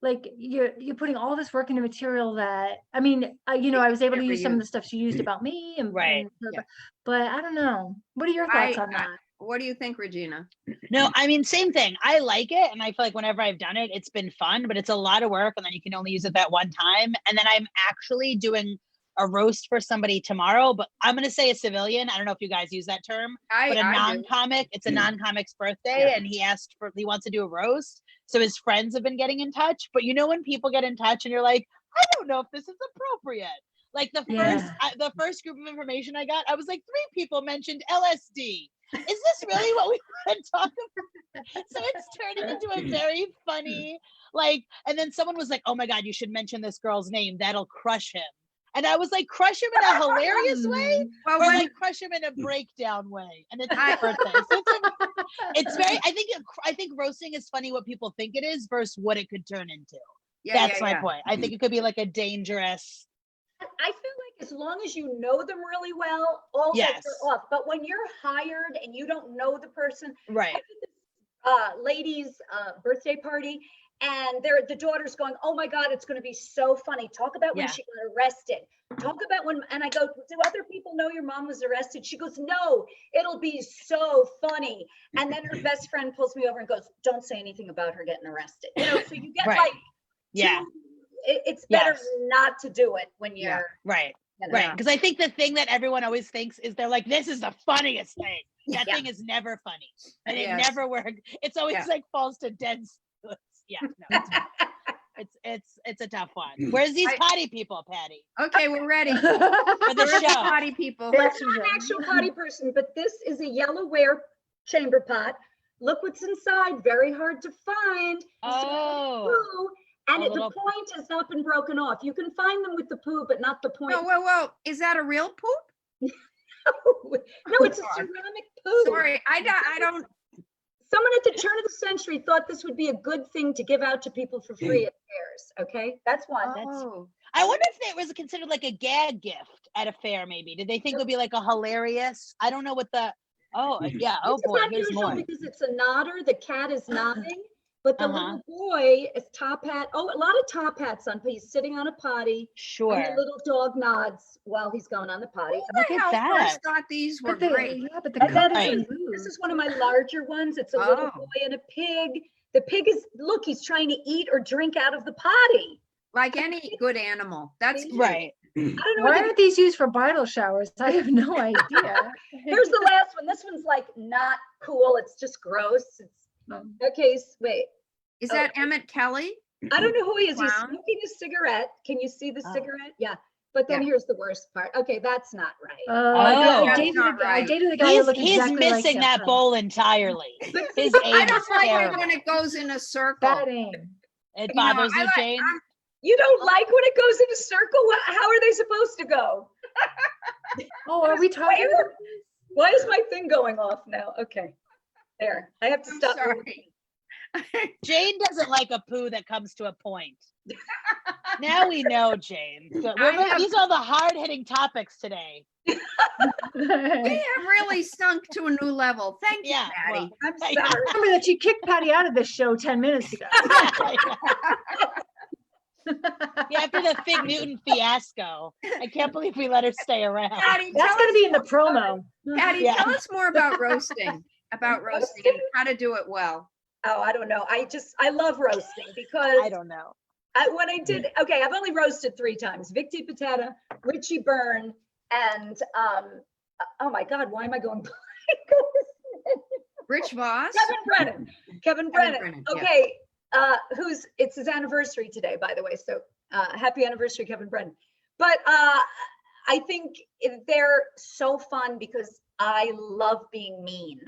like you're putting all this work into material that, I mean, you know, I was able to Never use some of used. the stuff she used about me and, Right. Yeah. but I don't know. What are your thoughts on that? What do you think, Regina? No, I mean, same thing. I like it. And I feel like whenever I've done it, it's been fun, but it's a lot of work. And then you can only use it that one time. And then I'm actually doing a roast for somebody tomorrow, but I'm going to say a civilian. I don't know if you guys use that term, but a I do. non-comic. It's a non-comic's birthday, Yeah. and he wants to do a roast. So his friends have been getting in touch. But you know when people get in touch and you're like, I don't know if this is appropriate. Like the first group of information I got, I was like, 3 people mentioned LSD. Is this really what we want to talk about? So it's turning into a very funny, like, and then someone was like, oh my God, you should mention this girl's name. That'll crush him. And I was like, crush him in a hilarious way, Well, or when, like crush him in a breakdown way. And it's his birthday. So it's very, I think roasting is funny what people think it is versus what it could turn into. That's my point. I think it could be like a dangerous. I feel like as long as you know them really well, all bets are off. But when you're hired and you don't know the person, Right. lady's birthday party, and the daughter's going, oh my God, it's going to be so funny. Talk about when she got arrested. Talk about when, and I go, do other people know your mom was arrested? She goes, no, it'll be so funny. And then her best friend pulls me over and goes, don't say anything about her getting arrested. You know, so you get like, it's better not to do it when you're right. You know. Right. Because I think the thing that everyone always thinks is they're like, this is the funniest thing. That thing is never funny. And it never works. It's always like falls to dead. Yeah. No, it's a tough one. Where's these potty people, Patty? Okay, we're ready. For the Where's the show. potty people? That's not an actual potty person, but this is a yellowware chamber pot. Look what's inside. Very hard to find. Oh. And the point has not been broken off. You can find them with the poo, but not the point. Whoa. Is that a real poop? No, it's a ceramic poo. Sorry, I don't. Someone at the turn of the century thought this would be a good thing to give out to people for free at fairs. Okay, that's one. I wonder if it was considered like a gag gift at a fair. Maybe did they think it would be like a hilarious? I don't know what the. Oh yeah. Oh boy, here's more. Because it's a nodder. The cat is nodding. But the little boy is top hat. Oh, a lot of top hats on. He's sitting on a potty. Sure. And the little dog nods while he's going on the potty. Look at that. First thought these were great. Yeah, but the cat is this is one of my larger ones. It's a little boy and a pig. The pig is, look, he's trying to eat or drink out of the potty. Like any good animal. That's right. I don't know. Why aren't these used for bridal showers? I have no idea. Here's the last one. This one's like not cool. It's just gross. Okay, wait. Is that Emmett Kelly? I don't know who he is. He's Clown? smoking a cigarette. Can you see the cigarette? Yeah. But then here's the worst part. Okay, that's not right. I dated a guy who looked he's exactly like missing him. that bowl entirely. His I aim is don't like it terrible. when it goes in a circle. Bad aim. It bothers you, Jane? You don't like when it goes in a circle? How are they supposed to go? Oh, are we talking? Why is my thing going off now? Okay. There. I have to stop. Sorry. Jane doesn't like a poo that comes to a point. Now we know, Jane. These are the hard-hitting topics today. We have really sunk to a new level. Thank you, Patty. I'm sorry. Remember that you kicked Patty out of this show 10 minutes ago. Yeah, after the Fig Newton fiasco, I can't believe we let her stay around. Patty, That's tell gonna us, be in the promo. Patty, Yeah. tell us more about roasting, and how to do it well. Oh, I don't know. I love roasting I because don't know. when I did, okay, I've only roasted 3 times. Vic Patata, Richie Byrne, and oh my God, why am I going blank? Rich Voss. Kevin Brennan. Brennan, yeah. Okay, it's his anniversary today, by the way. So happy anniversary, Kevin Brennan. But I think they're so fun because I love being mean.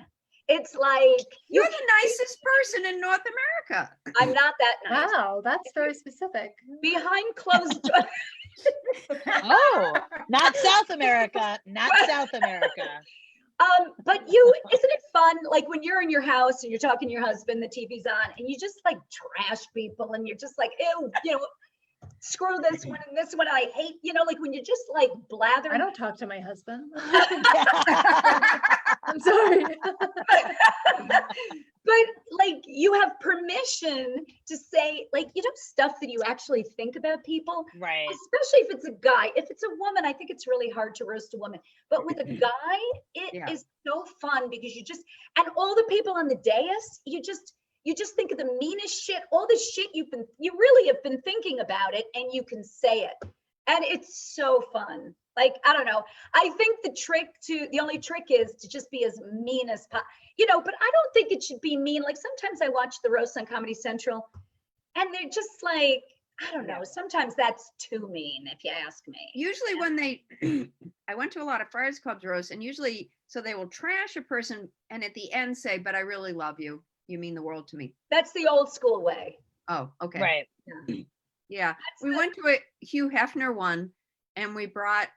It's like You're the nicest person in North America. I'm not that nice. Wow, that's very specific. Behind closed doors. Oh, not South America. Not South America. But isn't it fun? Like when you're in your house and you're talking to your husband, the TV's on, and you just like trash people, and you're just like, ew, screw this one and this one. I hate, like when you just like blather. I don't talk to my husband. I'm sorry. But like you have permission to say like, stuff that you actually think about people. Right. Especially if it's a guy. If it's a woman, I think it's really hard to roast a woman. But with a guy, it is so fun because and all the people on the dais, you just think of the meanest shit, all the shit you really have been thinking about it, and you can say it. And it's so fun. Like, I don't know. I think the only trick is to just be as mean as possible, but I don't think it should be mean. Like sometimes I watch the roast on Comedy Central and they're just like, I don't know. Sometimes that's too mean if you ask me. Usually when I went to a lot of Friars Clubs roast, and usually, so they will trash a person and at the end say, but I really love you. You mean the world to me. That's the old school way. Oh, okay. Right. Yeah. We went to a Hugh Hefner one and we brought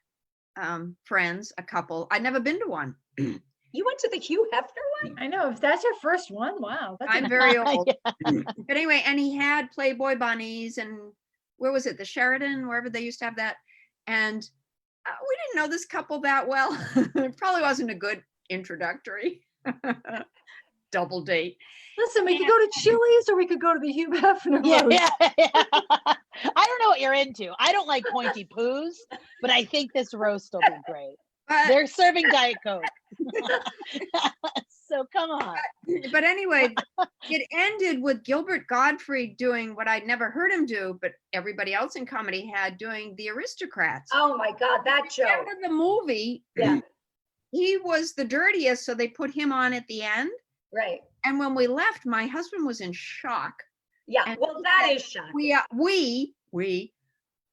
friends, a couple. I'd never been to one. You went to the Hugh Hefner one? I know, if that's your first one, wow. That's I'm very old. But anyway, and he had Playboy bunnies, and where was it? The Sheridan, wherever they used to have that. And we didn't know this couple that well. It probably wasn't a good introductory double date. Listen, we could go to Chili's or we could go to the Hugh Hefner roast. Yeah. I don't know what you're into. I don't like pointy poos, but I think this roast will be great. But, They're serving Diet Coke. So come on. But anyway, it ended with Gilbert Gottfried doing what I'd never heard him do, but everybody else in comedy had, doing The Aristocrats. Oh my God, that At the end joke. of the movie, Yeah. he was the dirtiest, so they put him on at the end. Right. And when we left, my husband was in shock. Yeah. And Well, that is shocking. We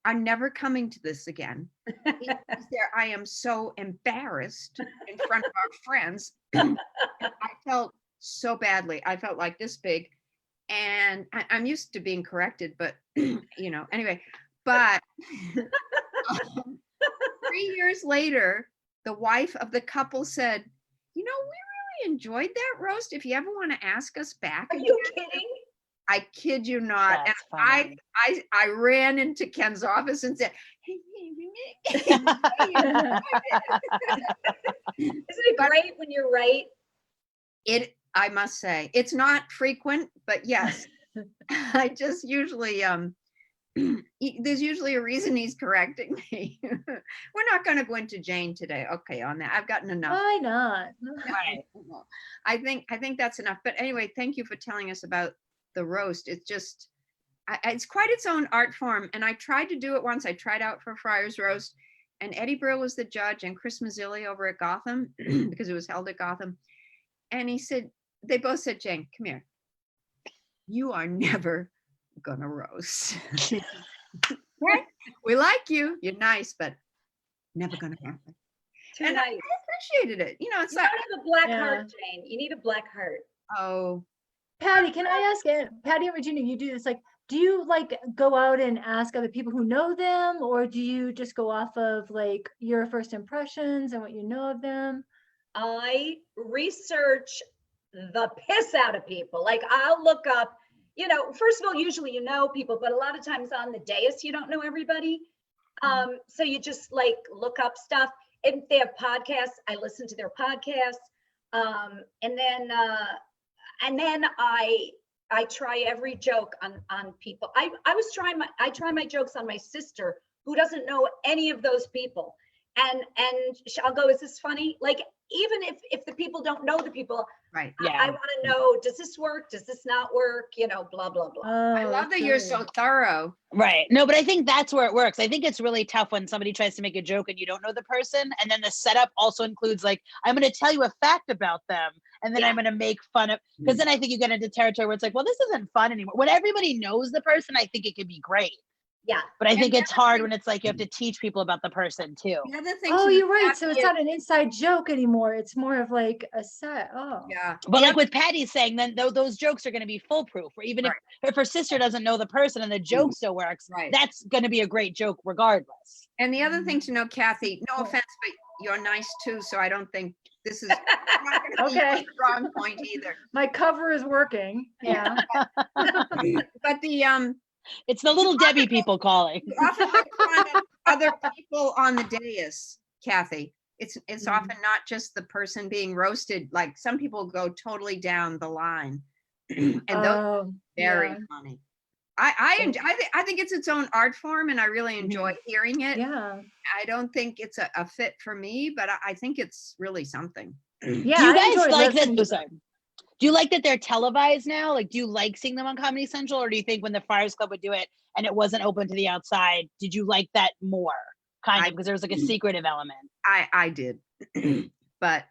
are never coming to this again. He was there, I am so embarrassed in front of our friends. I felt so badly. I felt like this big, and I'm used to being corrected, but anyway. But 3 years later, the wife of the couple said, we really enjoyed that roast. If you ever want to ask us back. Are you kidding? I kid you not. That's and funny. I ran into Ken's office and said, hey, Isn't it great when you're right? I must say, it's not frequent, but yes, I just usually, there's usually a reason he's correcting me. We're not going to go into Jane today. Okay, on that, I've gotten enough. Why not? Right. I think that's enough. But anyway, thank you for telling us about the roast. It's just, it's quite its own art form. And I tried to do it once. I tried out for Friars Roast, and Eddie Brill was the judge, and Chris Mazzilli over at Gotham, because it was held at Gotham. And they both said, Jane, come here. You are never gonna roast. Right? We like you. You're nice, but never gonna happen. Too And nice. I appreciated it. It's You like, don't have a black Yeah. heart, Jane. You need a black heart. oh, Patty, can I ask it? Patty and Regina, you do this, like, do you like go out and ask other people who know them, or do you just go off of like your first impressions and what you know of them? I research the piss out of people. Like I'll look up, first of all, usually people, but a lot of times on the dais, you don't know everybody. So you just like look up stuff. If they have podcasts, I listen to their podcasts. And then I I try every joke on people. I try my jokes on my sister who doesn't know any of those people. And I'll go, is this funny? Like, even if the people don't know the people, Right. I want to know, does this work? Does this not work? You know, blah, blah, blah. I love that you're so thorough. Right. No, but I think that's where it works. I think it's really tough when somebody tries to make a joke and you don't know the person. And then the setup also includes like, I'm going to tell you a fact about them. And then I'm going to make fun of, because then I think you get into territory where it's like, well, this isn't fun anymore. When everybody knows the person, I think it can be great. Yeah. But I think it's hard when it's like you have to teach people about the person too. The other thing. Oh, you're right. So it's not an inside joke anymore. It's more of like a set. Oh. Yeah. But like with Patty saying, then those jokes are going to be foolproof. Or even if her sister doesn't know the person and the joke still works, that's going to be a great joke regardless. And the other thing to know, Kathy, no offense, but you're nice too. So I don't think this is not gonna be a strong point either. My cover is working. Yeah. But the it's the little Debbie people calling. often make fun of other people on the dais, Kathy. It's often not just the person being roasted. Like some people go totally down the line, and those are very funny. I think it's its own art form, and I really enjoy hearing it. Yeah. I don't think it's a fit for me, but I think it's really something. Yeah. Do you I guys enjoy like listening that? to them. Do you like that they're televised now? Like, do you like seeing them on Comedy Central, or do you think when the Friars Club would do it and it wasn't open to the outside, did you like that more? Kind of, because there was like a secretive element. I did, but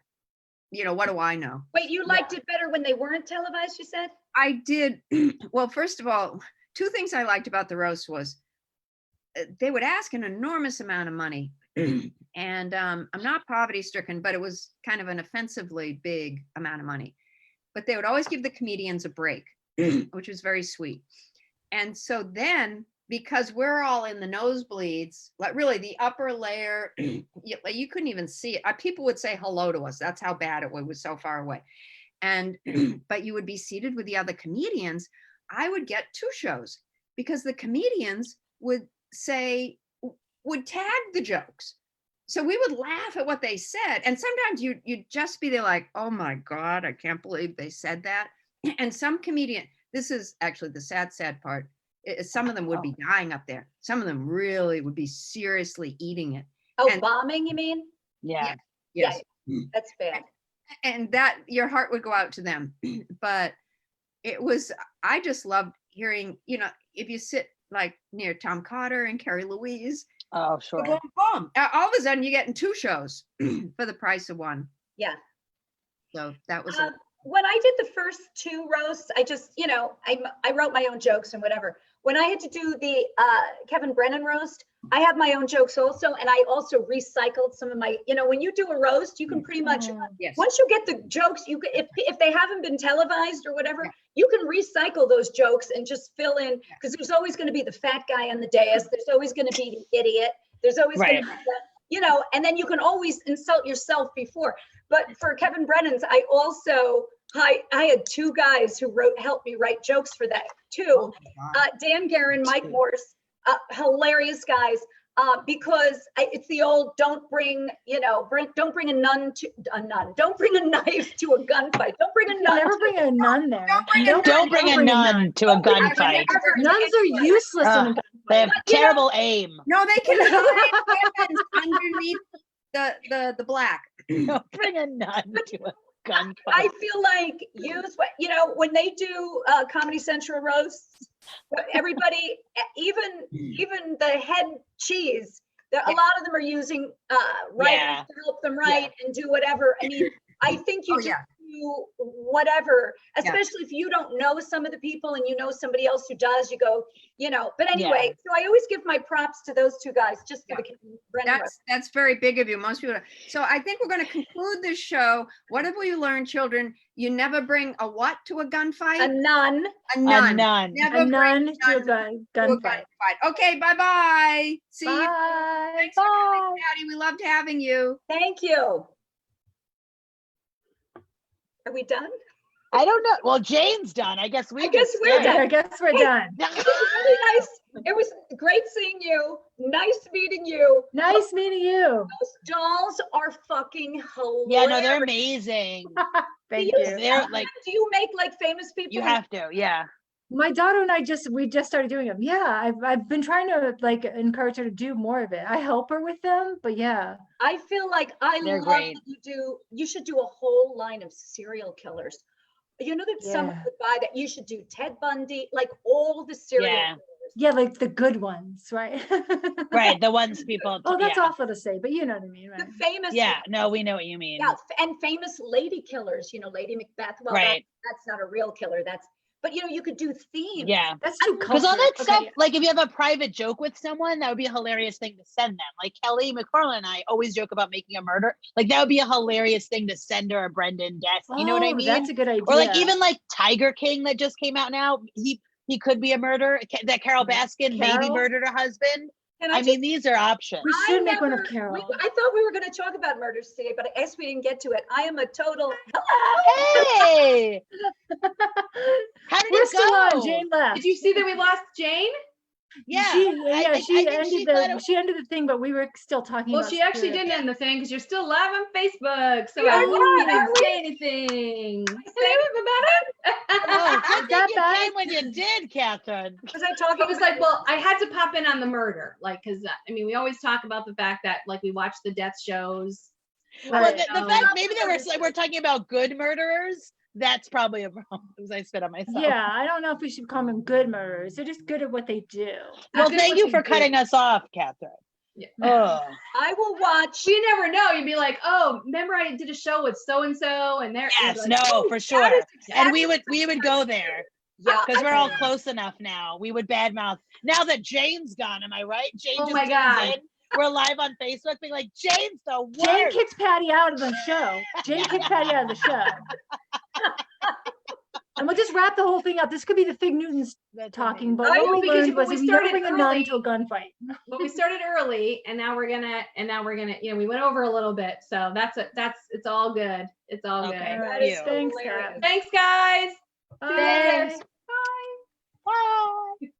you know, what do I know? Wait, you liked it better when they weren't televised, you said? I did. Well, first of all, two things I liked about the roast was they would ask an enormous amount of money. And I'm not poverty stricken, but it was kind of an offensively big amount of money. But they would always give the comedians a break, which was very sweet. And so then, because we're all in the nosebleeds, like really the upper layer, you couldn't even see it. People would say hello to us. That's how bad it was. It was so far away. And, but you would be seated with the other comedians. I would get 2 shows because the comedians would tag the jokes. So we would laugh at what they said. And sometimes you'd just be there like, oh my God, I can't believe they said that. And some comedian, this is actually the sad part. Some of them would be dying up there. Some of them really would be seriously eating it. Oh, And- bombing, you mean? Yes. Yeah, that's bad. And that your heart would go out to them. But I just loved hearing, you know, if you sit like near Tom Carter and Carrie Louise, Oh, sure. boom, boom. All of a sudden you're getting 2 shows for the price of 1. Yeah. So that was When I did the first 2 roasts, I just, you know, I wrote my own jokes and whatever. When I had to do the Kevin Brennan roast, I have my own jokes also, and I also recycled some of my, you know, when you do a roast, you can pretty much, yes. once you get the jokes, you can, if they haven't been televised or whatever, you can recycle those jokes and just fill in, because there's always going to be the fat guy on the dais, there's always going to be the idiot, there's always going to be the, you know, and then you can always insult yourself before. But for Kevin Brennan's, I had 2 guys who helped me write jokes for that too. Dan Guerin, Mike Morse, hilarious guys. Because it's the old don't bring a knife to a gunfight. Don't bring a nun. Never bring a nun there. Don't bring a nun to a gunfight. Nuns are useless in a gunfight. They have terrible aim. No, they can hide weapons underneath the black. Don't bring a nun to a gunfight. I feel like when they do Comedy Central roasts, everybody, even the head cheese, a lot of them are using writers to help them write and do whatever. I mean, I think you just do whatever, especially if you don't know some of the people and you know somebody else who does, you go, but anyway, so I always give my props to those 2 guys, just for the Brennan roast. That's very big of you. Most people. So I think we're going to conclude this show. What have we learned, children? You never bring a what to a gunfight? A nun. A nun. A nun. Never A bring nun to a to a gunfight. Okay, bye-bye. See you. Bye. Thanks for coming, Patty. We loved having you. Thank you. Are we done? I don't know. Well, Jane's done. I guess we're done. I guess we're done. Really nice. It was great seeing you. Nice meeting you. Nice meeting you. Those dolls are fucking hilarious. Yeah, no, they're amazing. Thank Do you. They're like, Do you make like famous people? you have to, yeah. My daughter and I we just started doing them. Yeah, I've been trying to like encourage her to do more of it. I help her with them, but yeah. I feel like They're love great. that you should do a whole line of serial killers. You know that someone Yeah. would buy that. You should do Ted Bundy, like all the serial Yeah. killers. Yeah, like the good ones, right? Right, the ones people, Oh, that's yeah. awful to say, but you know what I mean, The right? famous, Yeah, no, we know what you mean. yeah, and famous lady killers, Lady Macbeth. Well, Right. that's not a real killer. But you could do themes. Yeah. That's too Because all that cultured. stuff, Okay, like if you have a private joke with someone, that would be a hilarious thing to send them. Like Kelly McFarland and I always joke about making a murder. Like that would be a hilarious thing to send her, a Brendan Desk. You know what I oh, mean? that's a good idea. Or like even like Tiger King that just came out now. He could be a murderer. That Carol Baskin maybe Carol? murdered her husband. And I mean, these are options. we should make one of Carol. I thought we were going to talk about murders today, but I guess we didn't get to it. I am a total hello. Hey, how did We're it still go? on. Jane left. Did you see that we lost Jane? Yeah, She, I yeah, think she thought ended it- she ended the thing, but we were still talking Well, about she actually spirit. didn't end the thing because you're still live on Facebook. So Yeah, I yeah, didn't yeah. say anything. Say Oh, good Is that thing you bad? came when you did, Catherine. Was I talking? I was like, well, I had to pop in on the murder, like, because I mean, we always talk about the fact that like we watch the death shows. Well, Right. the fact maybe they were like we're talking about good murderers. That's probably a problem. Because I spit on myself. Yeah, I don't know if we should call them good murderers. They're just good at what they do. Well, Good thank what you you for do. cutting us off, Catherine. Yeah. Oh, I will watch. You never know. You'd be like, oh, remember I did a show with so and so, and they're yes, like, no, "Oh, for That sure. is And exactly we would go there Yeah, because we're all Okay. close enough now. We would badmouth. Now that Jane's gone, am I right? Jane Oh just my tunes God. in. We're live on Facebook being like, Jane's the worst. Jane kicks Patty out of the show. Jane kicks Patty out of the show. And we'll just wrap the whole thing up. This could be the Fig Newtons That's talking, amazing. but I what know, we because learned when was we if you never started bring a nun early- to a gunfight. But we started early, and now we're gonna, we went over a little bit. So it's all good. It's all Okay. good. that is you. Thanks, hilarious. guys. Thanks, guys. Bye. Bye. Bye.